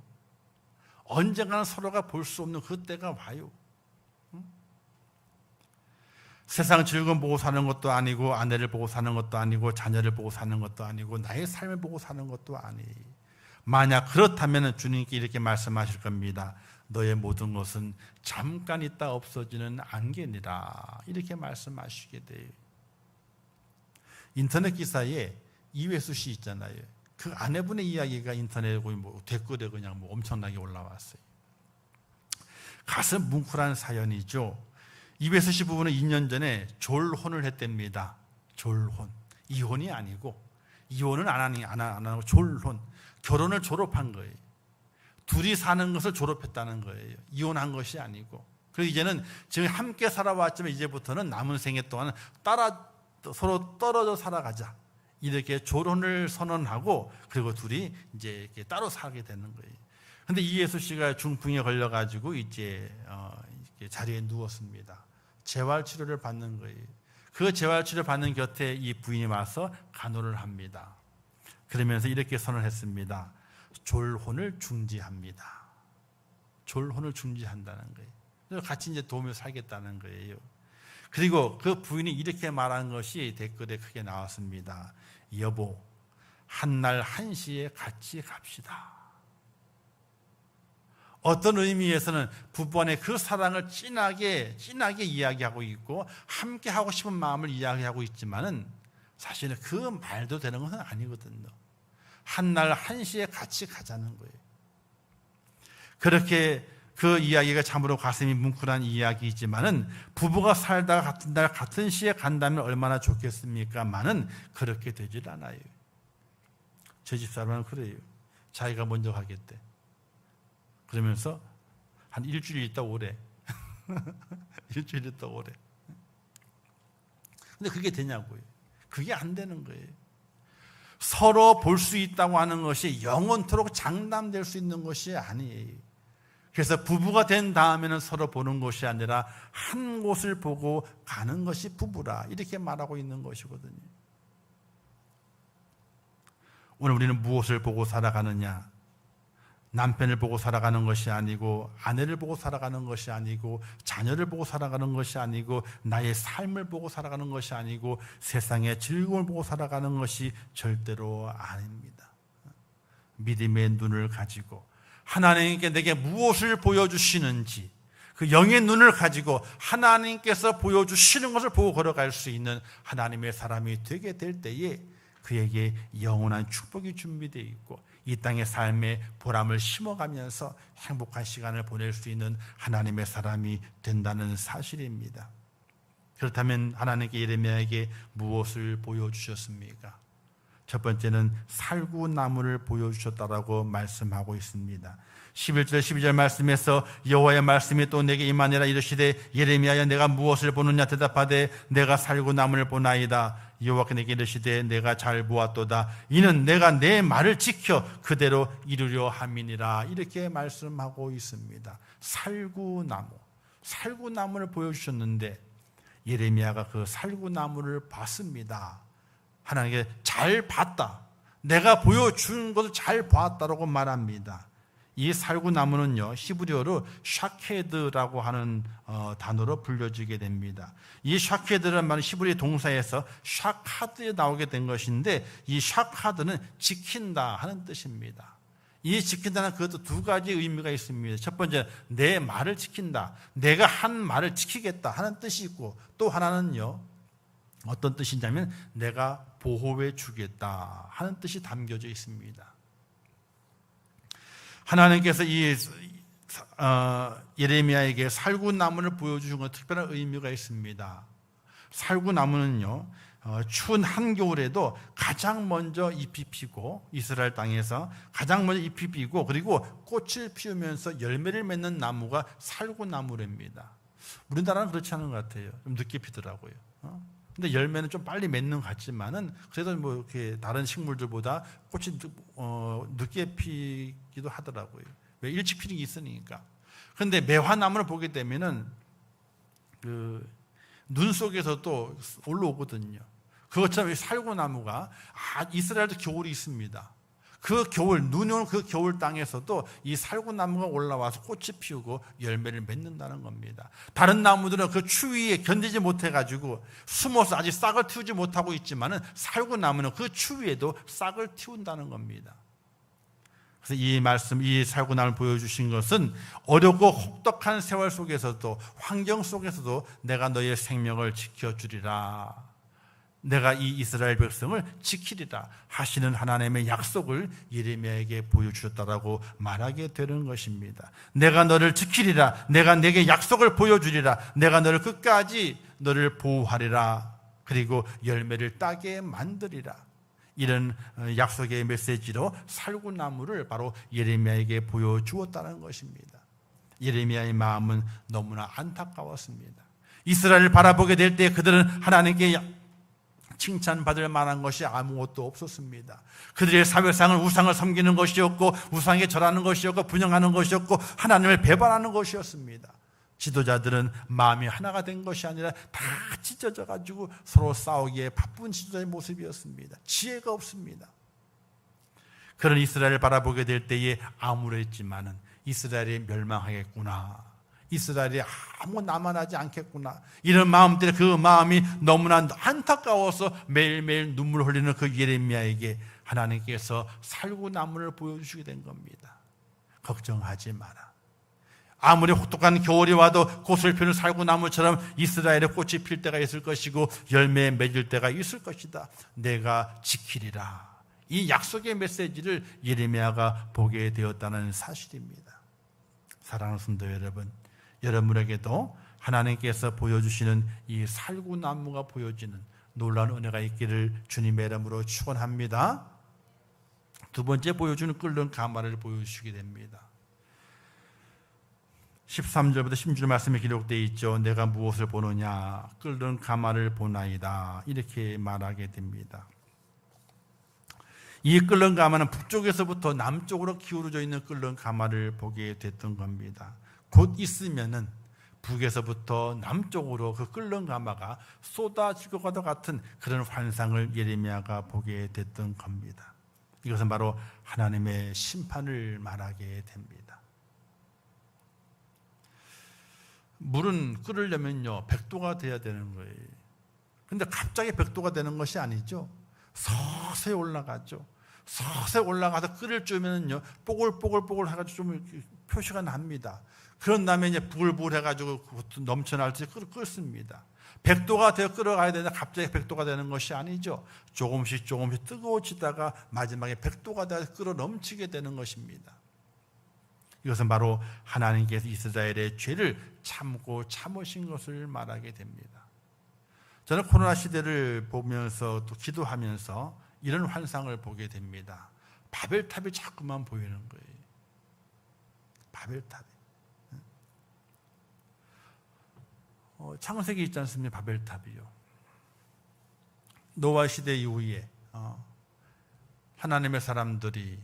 언젠가는 서로가 볼 수 없는 그 때가 와요. 세상 즐거움 보고 사는 것도 아니고 아내를 보고 사는 것도 아니고 자녀를 보고 사는 것도 아니고 나의 삶을 보고 사는 것도 아니에요. 만약 그렇다면 주님께 이렇게 말씀하실 겁니다. 너의 모든 것은 잠깐 있다 없어지는 안개니라. 이렇게 말씀하시게 돼요. 인터넷 기사에 이회수 씨 있잖아요. 그 아내분의 이야기가 인터넷에 댓글에 그냥 엄청나게 올라왔어요. 가슴 뭉클한 사연이죠. 이회수 씨 부부는 2년 전에 졸혼을 했답니다. 졸혼. 이혼이 아니고, 이혼은 안 하고 졸혼. 결혼을 졸업한 거예요. 둘이 사는 것을 졸업했다는 거예요. 이혼한 것이 아니고. 그래서 이제는 지금 함께 살아왔지만 이제부터는 남은 생애 동안 서로 떨어져 살아가자. 이렇게 졸혼을 선언하고 그리고 둘이 이제 이렇게 따로 살게 되는 거예요. 근데 이예수 씨가 중풍에 걸려가지고 이제 자리에 누웠습니다. 재활 치료를 받는 거예요. 그 재활 치료 받는 곁에 이 부인이 와서 간호를 합니다. 그러면서 이렇게 선언했습니다. 졸혼을 중지합니다. 졸혼을 중지한다는 거예요. 그래서 같이 이제 도우며 살겠다는 거예요. 그리고 그 부인이 이렇게 말한 것이 댓글에 크게 나왔습니다. 여보, 한날 1시에 같이 갑시다. 어떤 의미에서는 부부 안의 그 사랑을 진하게 이야기하고 있고 함께 하고 싶은 마음을 이야기하고 있지만은 사실은 그 말도 되는 것은 아니거든요. 한날 1시에 같이 가자는 거예요. 그렇게 그 이야기가 참으로 가슴이 뭉클한 이야기이지만은 부부가 살다가 같은 날 같은 시에 간다면 얼마나 좋겠습니까만은 그렇게 되질 않아요. 제 집사람은 그래요. 자기가 먼저 가겠대. 그러면서 한 일주일 있다 오래. 일주일 있다 오래. 근데 그게 되냐고요. 그게 안 되는 거예요. 서로 볼 수 있다고 하는 것이 영원토록 장담될 수 있는 것이 아니에요. 그래서 부부가 된 다음에는 서로 보는 것이 아니라 한 곳을 보고 가는 것이 부부라. 이렇게 말하고 있는 것이거든요. 오늘 우리는 무엇을 보고 살아가느냐? 남편을 보고 살아가는 것이 아니고 아내를 보고 살아가는 것이 아니고 자녀를 보고 살아가는 것이 아니고 나의 삶을 보고 살아가는 것이 아니고 세상의 즐거움을 보고 살아가는 것이 절대로 아닙니다. 믿음의 눈을 가지고 하나님께 내게 무엇을 보여주시는지 그 영의 눈을 가지고 하나님께서 보여주시는 것을 보고 걸어갈 수 있는 하나님의 사람이 되게 될 때에 그에게 영원한 축복이 준비되어 있고 이 땅의 삶의 보람을 심어가면서 행복한 시간을 보낼 수 있는 하나님의 사람이 된다는 사실입니다. 그렇다면 하나님께 예레미야에게 무엇을 보여주셨습니까? 첫 번째는 살구나무를 보여주셨다라고 말씀하고 있습니다. 11절 12절 말씀에서 여호와의 말씀이 또 내게 임하니라 이르시되 예레미야야 내가 무엇을 보느냐 대답하되 내가 살구나무를 보나이다. 여호와께 내게 이르시되 내가 잘 보았도다. 이는 내가 내 말을 지켜 그대로 이루려 함이니라. 이렇게 말씀하고 있습니다. 살구나무를 보여주셨는데 예레미야가 그 살구나무를 봤습니다. 하나님께 잘 봤다. 내가 보여준 것을 잘 봤다라고 말합니다. 이 살구나무는요, 히브리어로 샤케드라고 하는 단어로 불려지게 됩니다. 이 샤케드라는 말은 히브리 동사에서 샤카드에 나오게 된 것인데, 이 샤카드는 지킨다 하는 뜻입니다. 이 지킨다는 그것도 두 가지 의미가 있습니다. 첫 번째, 내 말을 지킨다. 내가 한 말을 지키겠다 하는 뜻이 있고, 또 하나는요, 어떤 뜻이냐면 내가 보호해 주겠다 하는 뜻이 담겨져 있습니다. 하나님께서 이 예레미야에게 살구나무를 보여주신 건 특별한 의미가 있습니다. 살구나무는요, 추운 한겨울에도 가장 먼저 잎이 피고, 이스라엘 땅에서 가장 먼저 잎이 피고, 그리고 꽃을 피우면서 열매를 맺는 나무가 살구나무랍니다. 우리나라는 그렇지 않은 것 같아요. 좀 늦게 피더라고요. 근데 열매는 좀 빨리 맺는 것 같지만은, 그래도 뭐 이렇게 다른 식물들보다 꽃이 늦게 피기도 하더라고요. 왜? 일찍 피는 게 있으니까. 그런데 매화나무를 보게 되면은 눈 속에서도 올라오거든요. 그것처럼 살구나무가 이스라엘도 겨울이 있습니다. 그 겨울, 눈이 오는 그 겨울 땅에서도 이 살구나무가 올라와서 꽃이 피우고 열매를 맺는다는 겁니다. 다른 나무들은 그 추위에 견디지 못해가지고 숨어서 아직 싹을 틔우지 못하고 있지만은, 살구나무는 그 추위에도 싹을 틔운다는 겁니다. 그래서 이 말씀, 이 살구나무를 보여주신 것은 어렵고 혹독한 세월 속에서도, 환경 속에서도 내가 너의 생명을 지켜주리라, 내가 이 이스라엘 백성을 지키리라 하시는 하나님의 약속을 예레미야에게 보여주셨다라고 말하게 되는 것입니다. 내가 너를 지키리라, 내가 내게 약속을 보여주리라, 내가 너를 끝까지 너를 보호하리라, 그리고 열매를 따게 만들리라. 이런 약속의 메시지로 살구나무를 바로 예레미야에게 보여주었다는 것입니다. 예레미야의 마음은 너무나 안타까웠습니다. 이스라엘을 바라보게 될 때 그들은 하나님께 칭찬받을 만한 것이 아무것도 없었습니다. 그들의 사회상은 우상을 섬기는 것이었고, 우상에 절하는 것이었고, 분영하는 것이었고, 하나님을 배반하는 것이었습니다. 지도자들은 마음이 하나가 된 것이 아니라 다 찢어져 가지고 서로 싸우기에 바쁜 지도자의 모습이었습니다. 지혜가 없습니다. 그런 이스라엘을 바라보게 될 때에 암울했지만은, 이스라엘이 멸망하겠구나, 이스라엘이 아무 남아나지 않겠구나, 이런 마음들에 그 마음이 너무나 안타까워서 매일매일 눈물 흘리는 그 예레미야에게 하나님께서 살구나무를 보여주시게 된 겁니다. 걱정하지 마라. 아무리 혹독한 겨울이 와도 꽃을 피우는 살구나무처럼 이스라엘의 꽃이 필 때가 있을 것이고 열매 맺을 때가 있을 것이다. 내가 지키리라. 이 약속의 메시지를 예레미야가 보게 되었다는 사실입니다. 사랑하는 성도 여러분, 여러분에게도 하나님께서 보여주시는 이 살구나무가 보여지는 놀라운 은혜가 있기를 주님의 이름으로 축원합니다. 두 번째 보여주는 끓는 가마를 보여주시게 됩니다. 13절부터 16절 말씀에 기록되어 있죠. 내가 무엇을 보느냐, 끓는 가마를 보나이다, 이렇게 말하게 됩니다. 이 끓는 가마는 북쪽에서부터 남쪽으로 기울어져 있는 끓는 가마를 보게 됐던 겁니다. 곧 있으면은 북에서부터 남쪽으로 그 끓는 가마가 쏟아질 것과 같은 그런 환상을 예레미야가 보게 됐던 겁니다. 이것은 바로 하나님의 심판을 말하게 됩니다. 물은 끓으려면요 100도가 돼야 되는 거예요. 그런데 갑자기 100도가 되는 것이 아니죠. 서서히 올라가죠. 서서히 올라가서 끓을 쯤에는요 뽀글뽀글뽀글 해가지고 좀 표시가 납니다. 그런 다음에 이제 부글부글 해가지고 넘쳐날 때 끓습니다. 100도가 되어 끓어가야 되는데 갑자기 100도가 되는 것이 아니죠. 조금씩 뜨거워지다가 마지막에 100도가 되어 끓어 넘치게 되는 것입니다. 이것은 바로 하나님께서 이스라엘의 죄를 참고 참으신 것을 말하게 됩니다. 저는 코로나 시대를 보면서 또 기도하면서 이런 환상을 보게 됩니다. 바벨탑이 자꾸만 보이는 거예요. 바벨탑이. 창세기 있지 않습니까? 바벨탑이요. 노아 시대 이후에 하나님의 사람들이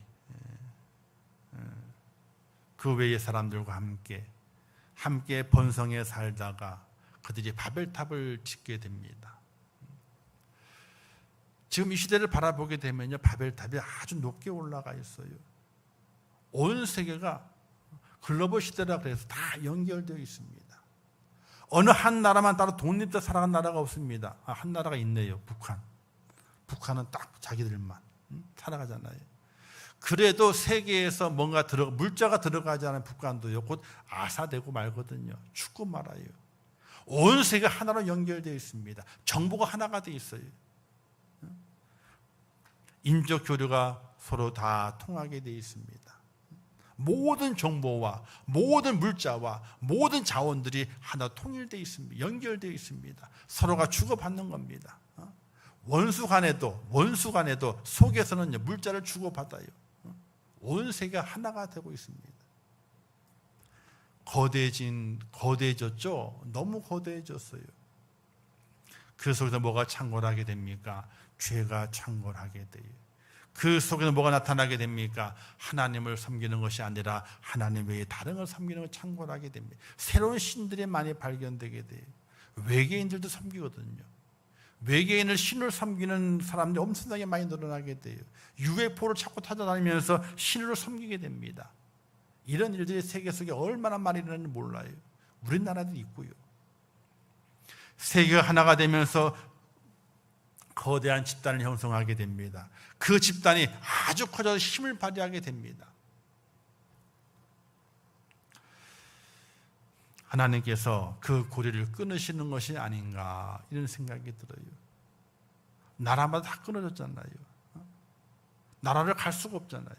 그 외의 사람들과 함께 번성해 살다가 그들이 바벨탑을 짓게 됩니다. 지금 이 시대를 바라보게 되면요, 바벨탑이 아주 높게 올라가 있어요. 온 세계가 글로벌 시대라 그래서 다 연결되어 있습니다. 어느 한 나라만 따로 독립돼 살아간 나라가 없습니다. 한 나라가 있네요. 북한. 북한은 딱 자기들만 살아가잖아요. 그래도 세계에서 뭔가 물자가 들어가지 않은 북한도요, 곧 아사되고 말거든요. 죽고 말아요. 온 세계가 하나로 연결되어 있습니다. 정보가 하나가 되어 있어요. 인적 교류가 서로 다 통하게 되어 있습니다. 모든 정보와 모든 물자와 모든 자원들이 하나 통일되어 있습니다. 연결되어 있습니다. 서로가 주고받는 겁니다. 원수 간에도 속에서는 물자를 주고받아요. 온 세계가 하나가 되고 있습니다. 거대해졌죠? 너무 거대해졌어요. 그 속에서 뭐가 창궐하게 됩니까? 죄가 창궐하게 돼요. 그 속에서 뭐가 나타나게 됩니까? 하나님을 섬기는 것이 아니라 하나님 외에 다른 걸 섬기는 걸 창궐하게 됩니다. 새로운 신들이 많이 발견되게 돼요. 외계인들도 섬기거든요. 외계인을 신을 섬기는 사람들이 엄청나게 많이 늘어나게 돼요. UFO를 찾고 찾아다니면서 신을 섬기게 됩니다. 이런 일들이 세계 속에 얼마나 많이 일어나는지 몰라요. 우리나라도 있고요. 세계가 하나가 되면서 거대한 집단을 형성하게 됩니다. 그 집단이 아주 커져서 힘을 발휘하게 됩니다. 하나님께서 그 고리를 끊으시는 것이 아닌가 이런 생각이 들어요. 나라마다 다 끊어졌잖아요. 나라를 갈 수가 없잖아요.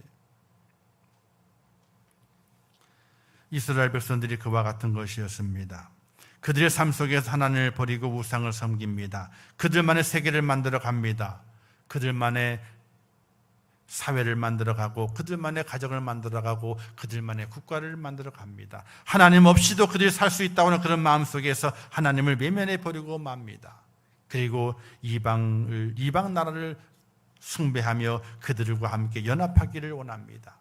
이스라엘 백성들이 그와 같은 것이었습니다. 그들의 삶 속에서 하나님을 버리고 우상을 섬깁니다. 그들만의 세계를 만들어 갑니다. 그들만의 사회를 만들어가고 그들만의 가정을 만들어가고 그들만의 국가를 만들어 갑니다. 하나님 없이도 그들이 살 수 있다고 하는 그런 마음 속에서 하나님을 외면해 버리고 맙니다. 그리고 이방 나라를 숭배하며 그들과 함께 연합하기를 원합니다.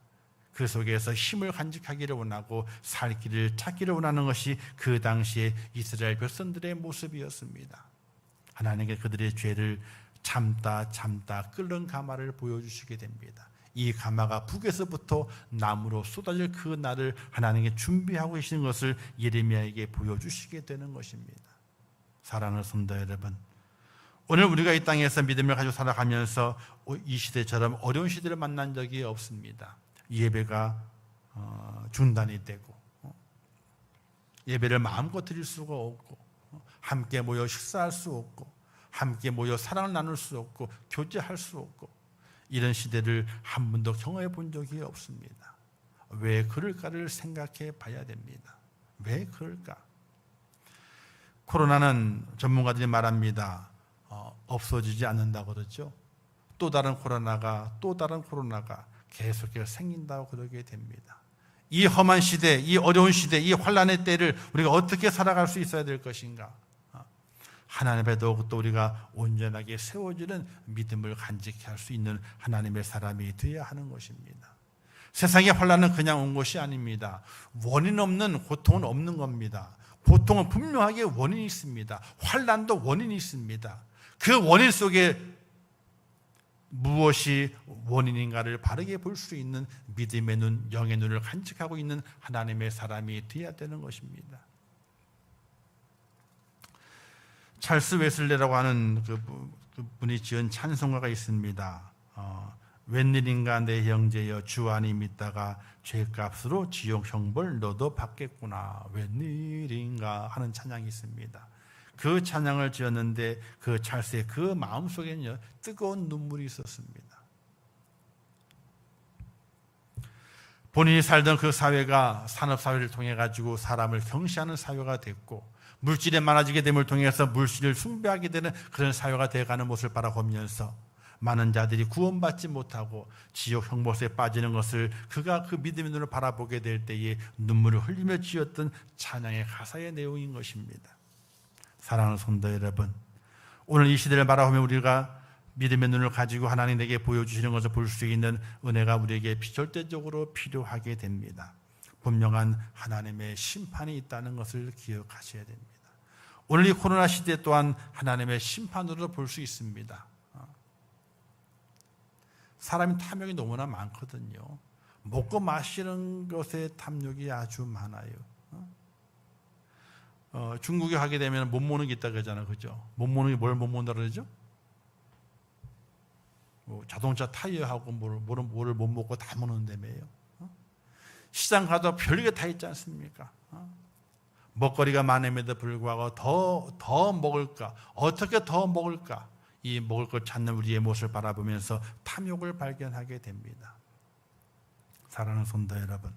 그 속에서 힘을 간직하기를 원하고 살 길을 찾기를 원하는 것이 그 당시에 이스라엘 백성들의 모습이었습니다. 하나님께 그들의 죄를 참다 끓는 가마를 보여주시게 됩니다. 이 가마가 북에서부터 나무로 쏟아질 그 날을 하나님께 준비하고 계시는 것을 예레미야에게 보여주시게 되는 것입니다. 사랑하는 성도 여러분, 오늘 우리가 이 땅에서 믿음을 가지고 살아가면서 이 시대처럼 어려운 시대를 만난 적이 없습니다. 예배가 중단이 되고 예배를 마음껏 드릴 수가 없고 함께 모여 식사할 수 없고 함께 모여 사랑을 나눌 수 없고 교제할 수 없고 이런 시대를 한 번도 경험해 본 적이 없습니다. 왜 그럴까를 생각해 봐야 됩니다. 왜 그럴까? 코로나는 전문가들이 말합니다. 없어지지 않는다고 그러죠. 또 다른 코로나가 계속해서 생긴다고 그러게 됩니다. 이 험한 시대, 이 어려운 시대, 이 환난의 때를 우리가 어떻게 살아갈 수 있어야 될 것인가? 하나님 앞에 더욱더 우리가 온전하게 세워지는 믿음을 간직히 할 수 있는 하나님의 사람이 되어야 하는 것입니다. 세상의 환난은 그냥 온 것이 아닙니다. 원인 없는 고통은 없는 겁니다. 고통은 분명하게 원인이 있습니다. 환난도 원인이 있습니다. 그 원인 속에 무엇이 원인인가를 바르게 볼 수 있는 믿음의 눈, 영의 눈을 간직하고 있는 하나님의 사람이 되어야 되는 것입니다. 찰스 웨슬레라고 하는 그분이 지은 찬송가가 있습니다. 웬일인가 내 형제여 주 안이 믿다가 죄값으로 지옥 형벌 너도 받겠구나. 웬일인가 하는 찬양이 있습니다. 그 찬양을 지었는데 그 찰스의 그 마음속에는요 뜨거운 눈물이 있었습니다. 본인이 살던 그 사회가 산업사회를 통해 가지고 사람을 경시하는 사회가 됐고 물질이 많아지게 됨을 통해서 물질을 숭배하게 되는 그런 사회가 되어가는 모습을 바라보면서 많은 자들이 구원받지 못하고 지옥 형벌에 빠지는 것을 그가 그 믿음의 눈으로 바라보게 될 때에 눈물을 흘리며 지었던 찬양의 가사의 내용인 것입니다. 사랑하는 성도 여러분, 오늘 이 시대를 바라보며 우리가 믿음의 눈을 가지고 하나님에게 보여주시는 것을 볼 수 있는 은혜가 우리에게 절대적으로 필요하게 됩니다. 분명한 하나님의 심판이 있다는 것을 기억하셔야 됩니다. 오늘 이 코로나 시대 또한 하나님의 심판으로 볼 수 있습니다. 사람이 탐욕이 너무나 많거든요. 먹고 마시는 것에 탐욕이 아주 많아요. 중국에 가게 되면 못 모는 게 있다 그러잖아요. 그죠? 못 모는 게 뭘 못 모는다 그러죠? 자동차 타이어하고 뭐를 못 먹고 다 모는다며요. 시장 가도 별게 다 있지 않습니까? 먹거리가 많음에도 불구하고 더 먹을까? 어떻게 더 먹을까? 이 먹을 걸 찾는 우리의 모습을 바라보면서 탐욕을 발견하게 됩니다. 사랑하는 성도 여러분,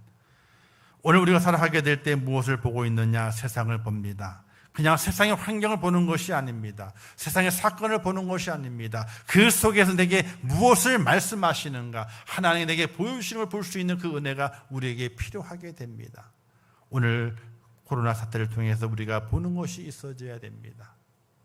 오늘 우리가 살아가게 될 때 무엇을 보고 있느냐? 세상을 봅니다. 그냥 세상의 환경을 보는 것이 아닙니다. 세상의 사건을 보는 것이 아닙니다. 그 속에서 내게 무엇을 말씀하시는가? 하나님이 내게 보여주시는 걸 볼 수 있는 그 은혜가 우리에게 필요하게 됩니다. 오늘 코로나 사태를 통해서 우리가 보는 것이 있어져야 됩니다.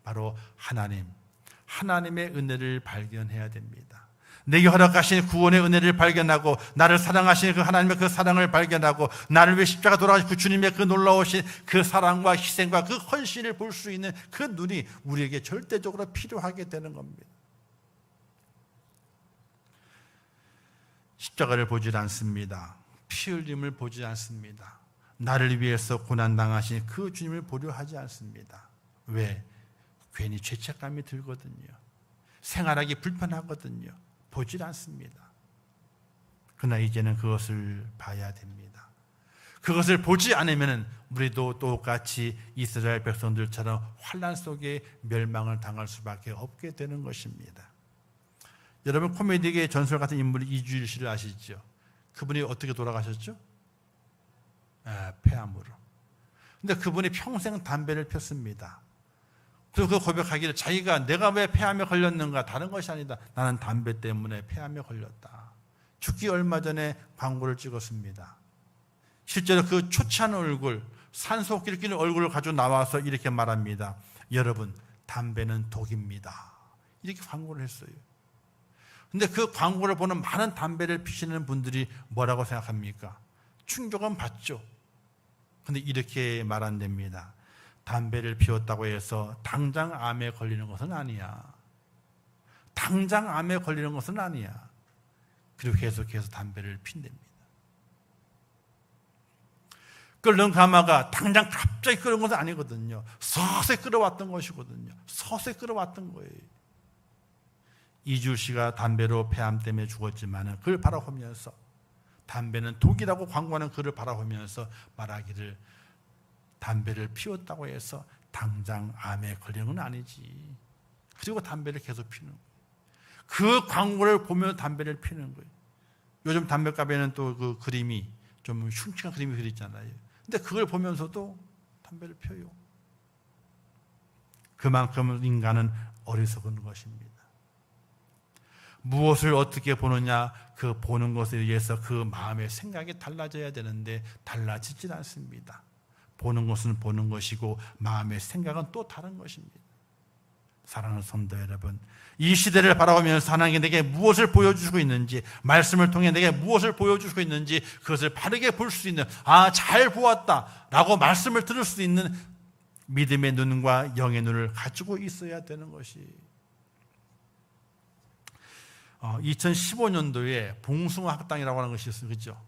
바로 하나님의 은혜를 발견해야 됩니다. 내게 허락하신 구원의 은혜를 발견하고 나를 사랑하시는 그 하나님의 그 사랑을 발견하고 나를 위해 십자가 돌아가신 그 주님의 그 놀라우신 그 사랑과 희생과 그 헌신을 볼 수 있는 그 눈이 우리에게 절대적으로 필요하게 되는 겁니다. 십자가를 보지 않습니다. 피 흘림을 보지 않습니다. 나를 위해서 고난당하신 그 주님을 보려 하지 않습니다. 왜? 괜히 죄책감이 들거든요. 생활하기 불편하거든요. 보질 않습니다. 그러나 이제는 그것을 봐야 됩니다. 그것을 보지 않으면 우리도 똑같이 이스라엘 백성들처럼 환난 속에 멸망을 당할 수밖에 없게 되는 것입니다. 여러분, 코미디계의 전설 같은 인물이 이주일 씨를 아시죠? 그분이 어떻게 돌아가셨죠? 폐암으로. 근데 그분이 평생 담배를 폈습니다. 그래서 그 고백하기를 자기가 내가 왜 폐암에 걸렸는가? 다른 것이 아니다. 나는 담배 때문에 폐암에 걸렸다. 죽기 얼마 전에 광고를 찍었습니다. 실제로 그 초췌한 얼굴, 산소호흡기를 끼는 얼굴을 가지고 나와서 이렇게 말합니다. 여러분, 담배는 독입니다. 이렇게 광고를 했어요. 근데 그 광고를 보는 많은 담배를 피시는 분들이 뭐라고 생각합니까? 충격은 받죠. 근데 이렇게 말한답니다. 담배를 피웠다고 해서 당장 암에 걸리는 것은 아니야. 당장 암에 걸리는 것은 아니야. 그리고 계속해서 담배를 핀답니다. 끓는 가마가 당장 갑자기 끓는 것은 아니거든요. 서서히 끓어왔던 것이거든요. 서서히 끓어왔던 거예요. 이주일 씨가 담배로 폐암 때문에 죽었지만 그걸 바라보면서 담배는 독이라고 광고하는 그를 바라보면서 말하기를 담배를 피웠다고 해서 당장 암에 걸리는 건 아니지. 그리고 담배를 계속 피는 거예요. 그 광고를 보며 담배를 피는 거예요. 요즘 담배값에는 또 그 그림이 좀 흉측한 그림이 그리잖아요. 근데 그걸 보면서도 담배를 펴요. 그만큼 인간은 어리석은 것입니다. 무엇을 어떻게 보느냐, 그 보는 것에 의해서 그 마음의 생각이 달라져야 되는데 달라지질 않습니다. 보는 것은 보는 것이고 마음의 생각은 또 다른 것입니다. 사랑하는 성도 여러분, 이 시대를 바라보면서 하나님께 내게 무엇을 보여주시고 있는지, 말씀을 통해 내게 무엇을 보여주시고 있는지 그것을 바르게 볼 수 있는, 잘 보았다 라고 말씀을 들을 수 있는 믿음의 눈과 영의 눈을 가지고 있어야 되는 것이 2015년도에 봉숭아 학당이라고 하는 것이 있어요. 그렇죠?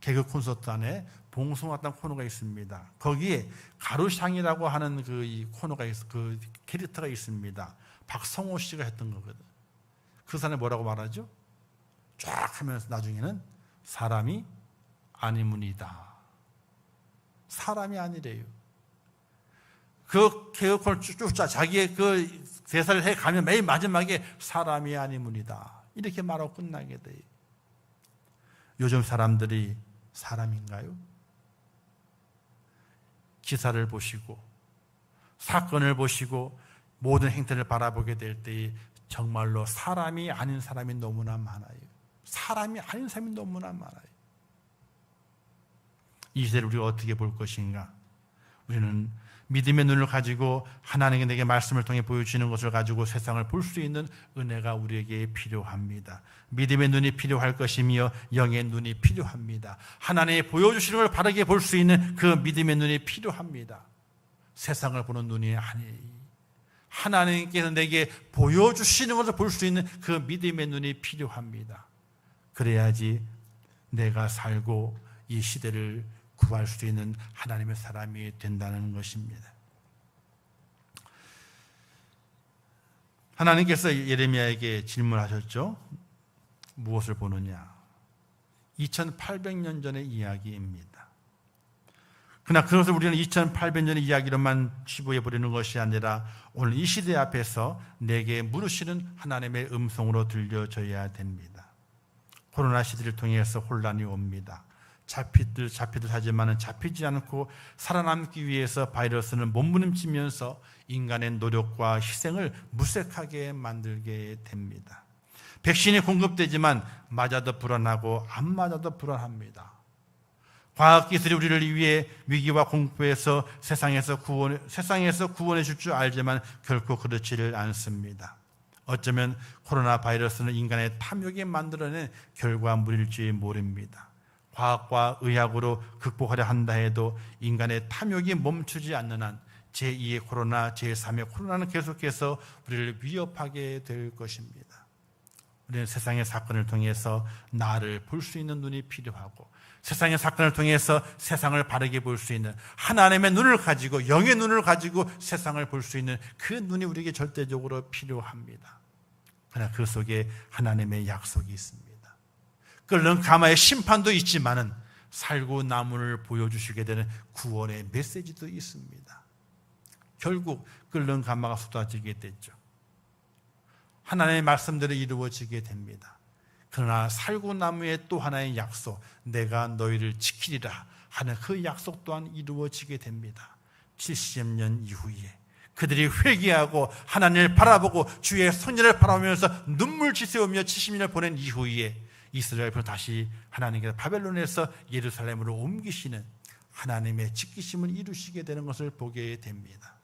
개그 콘서트 안에 봉숭아 학당 코너가 있습니다. 거기에 가루샹이라고 하는 그 캐릭터가 있습니다. 박성호 씨가 했던 거거든. 그 사람이 뭐라고 말하죠? 쫙 하면서 나중에는 사람이 아니문이다. 사람이 아니래요. 그 개그 코너를 쭉쭉 자기의 그 대사를 해가면 맨 마지막에 사람이 아니문이다. 이렇게 말하고 끝나게 돼요. 요즘 사람들이 사람인가요? 기사를 보시고 사건을 보시고 모든 행태를 바라보게 될 때 정말로 사람이 아닌 사람이 너무나 많아요. 사람이 아닌 사람이 너무나 많아요. 이 시대를 우리가 어떻게 볼 것인가? 우리는 믿음의 눈을 가지고 하나님이 내게 말씀을 통해 보여주시는 것을 가지고 세상을 볼 수 있는 은혜가 우리에게 필요합니다. 믿음의 눈이 필요할 것이며 영의 눈이 필요합니다. 하나님이 보여주시는 걸 바르게 볼 수 있는 그 믿음의 눈이 필요합니다. 세상을 보는 눈이 아니에요. 하나님께서 내게 보여주시는 것을 볼 수 있는 그 믿음의 눈이 필요합니다. 그래야지 내가 살고 이 시대를 구할 수 있는 하나님의 사람이 된다는 것입니다. 하나님께서 예레미야에게 질문하셨죠. 무엇을 보느냐? 2800년 전의 이야기입니다. 그러나 그것을 우리는 2800년의 이야기로만 치부해버리는 것이 아니라 오늘 이 시대 앞에서 내게 물으시는 하나님의 음성으로 들려져야 됩니다. 코로나 시대를 통해서 혼란이 옵니다. 잡히듯 하지만 잡히지 않고 살아남기 위해서 바이러스는 몸부림치면서 인간의 노력과 희생을 무색하게 만들게 됩니다. 백신이 공급되지만 맞아도 불안하고 안 맞아도 불안합니다. 과학기술이 우리를 위해 위기와 공포에서 세상에서 구원해 줄 줄 알지만 결코 그렇지를 않습니다. 어쩌면 코로나 바이러스는 인간의 탐욕이 만들어낸 결과물일지 모릅니다. 과학과 의학으로 극복하려 한다 해도 인간의 탐욕이 멈추지 않는 한 제2의 코로나, 제3의 코로나는 계속해서 우리를 위협하게 될 것입니다. 우리는 세상의 사건을 통해서 나를 볼 수 있는 눈이 필요하고 세상의 사건을 통해서 세상을 바르게 볼 수 있는 하나님의 눈을 가지고 영의 눈을 가지고 세상을 볼 수 있는 그 눈이 우리에게 절대적으로 필요합니다. 그러나 그 속에 하나님의 약속이 있습니다. 끓는 가마의 심판도 있지만은 살고 나무를 보여주시게 되는 구원의 메시지도 있습니다. 결국 끓는 가마가 쏟아지게 됐죠. 하나님의 말씀대로 이루어지게 됩니다. 그러나 살구나무의 또 하나의 약속, 내가 너희를 지키리라 하는 그 약속 또한 이루어지게 됩니다. 70년 이후에 그들이 회개하고 하나님을 바라보고 주의 성전을 바라보면서 눈물 지새우며 70년을 보낸 이후에 이스라엘을 다시 하나님께서 바벨론에서 예루살렘으로 옮기시는 하나님의 지키심을 이루시게 되는 것을 보게 됩니다.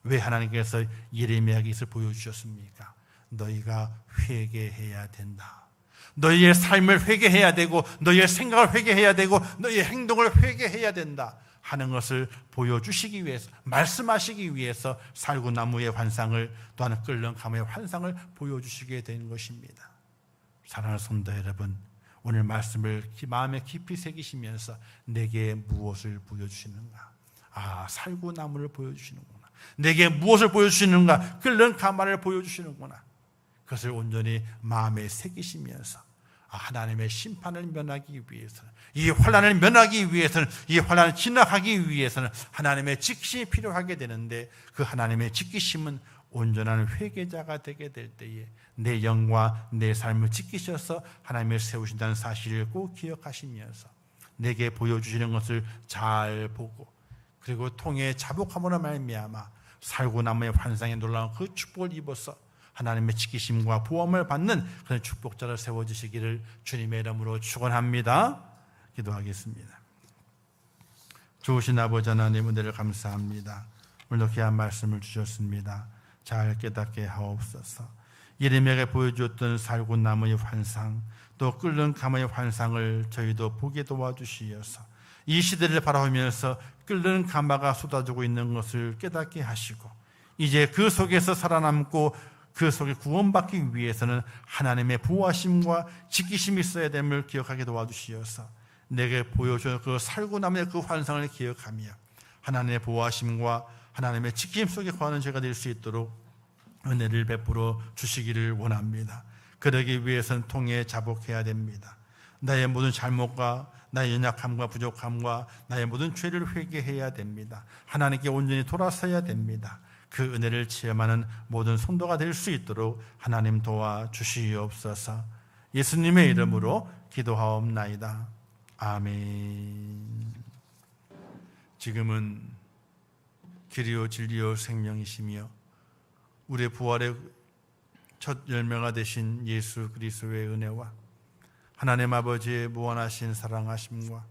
왜 하나님께서 예레미야에게 이것을 보여주셨습니까? 너희가 회개해야 된다. 너희의 삶을 회개해야 되고 너희의 생각을 회개해야 되고 너희의 행동을 회개해야 된다 하는 것을 보여주시기 위해서, 말씀하시기 위해서 살구나무의 환상을 또한 끓는 가마의 환상을 보여주시게 된 것입니다. 사랑하는 성도 여러분, 오늘 말씀을 마음에 깊이 새기시면서 내게 무엇을 보여주시는가? 살구나무를 보여주시는구나. 내게 무엇을 보여주시는가? 끓는 가마를 보여주시는구나. 그것을 온전히 마음에 새기시면서 하나님의 심판을 면하기 위해서는, 이 환난을 면하기 위해서는, 이 환난을 지나가기 위해서는 하나님의 지키심이 필요하게 되는데, 그 하나님의 지키심은 온전한 회개자가 되게 될 때에 내 영과 내 삶을 지키셔서 하나님을 세우신다는 사실을 꼭 기억하시면서 내게 보여주시는 것을 잘 보고, 그리고 통해 자복함으로 말미암아 살구나무의 환상에 놀라운 그 축복을 입어서 하나님의 지키심과 보험을 받는 그런 축복자로 세워주시기를 주님의 이름으로 축원합니다. 기도하겠습니다. 좋으신 아버지 하나님, 은혜를 감사합니다. 오늘도 귀한 말씀을 주셨습니다. 잘 깨닫게 하옵소서. 예레미야가 보여주었던 살구나무의 환상, 또 끓는 가마의 환상을 저희도 보게 도와주시어서 이 시대를 바라보면서 끓는 가마가 쏟아지고 있는 것을 깨닫게 하시고, 이제 그 속에서 살아남고 그 속에 구원받기 위해서는 하나님의 보호하심과 지키심이 있어야 됨을 기억하게 도와주시어서 내게 보여준 그 살구나무의 그 환상을 기억하며 하나님의 보호하심과 하나님의 지킴 속에 거하는 죄가 될 수 있도록 은혜를 베풀어 주시기를 원합니다. 그러기 위해서는 통해 자복해야 됩니다. 나의 모든 잘못과 나의 연약함과 부족함과 나의 모든 죄를 회개해야 됩니다. 하나님께 온전히 돌아서야 됩니다. 그 은혜를 체험하는 모든 성도가 될 수 있도록 하나님 도와주시옵소서. 예수님의 이름으로 기도하옵나이다. 아멘. 지금은 길이요 진리요 생명이시며 우리의 부활의 첫 열매가 되신 예수 그리스도의 은혜와 하나님 아버지의 무한하신 사랑하심과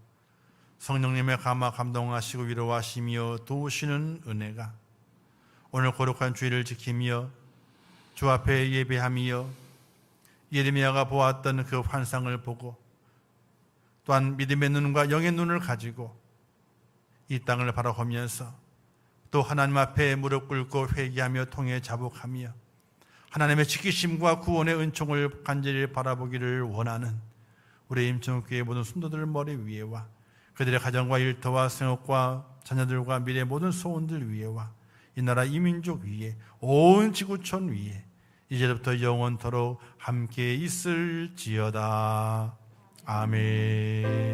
성령님의 감동하시고 위로하시며 도우시는 은혜가 오늘 거룩한 주일을 지키며 주 앞에 예배하며 예레미야가 보았던 그 환상을 보고 또한 믿음의 눈과 영의 눈을 가지고 이 땅을 바라보면서 또 하나님 앞에 무릎 꿇고 회개하며 통해 자복하며 하나님의 지키심과 구원의 은총을 간절히 바라보기를 원하는 우리 임천국교회 모든 순도들 머리 위에와 그들의 가정과 일터와 생업과 자녀들과 미래 모든 소원들 위에와 이 나라 이민족 위에 온 지구촌 위에 이제부터 영원토록 함께 있을지어다. 아멘.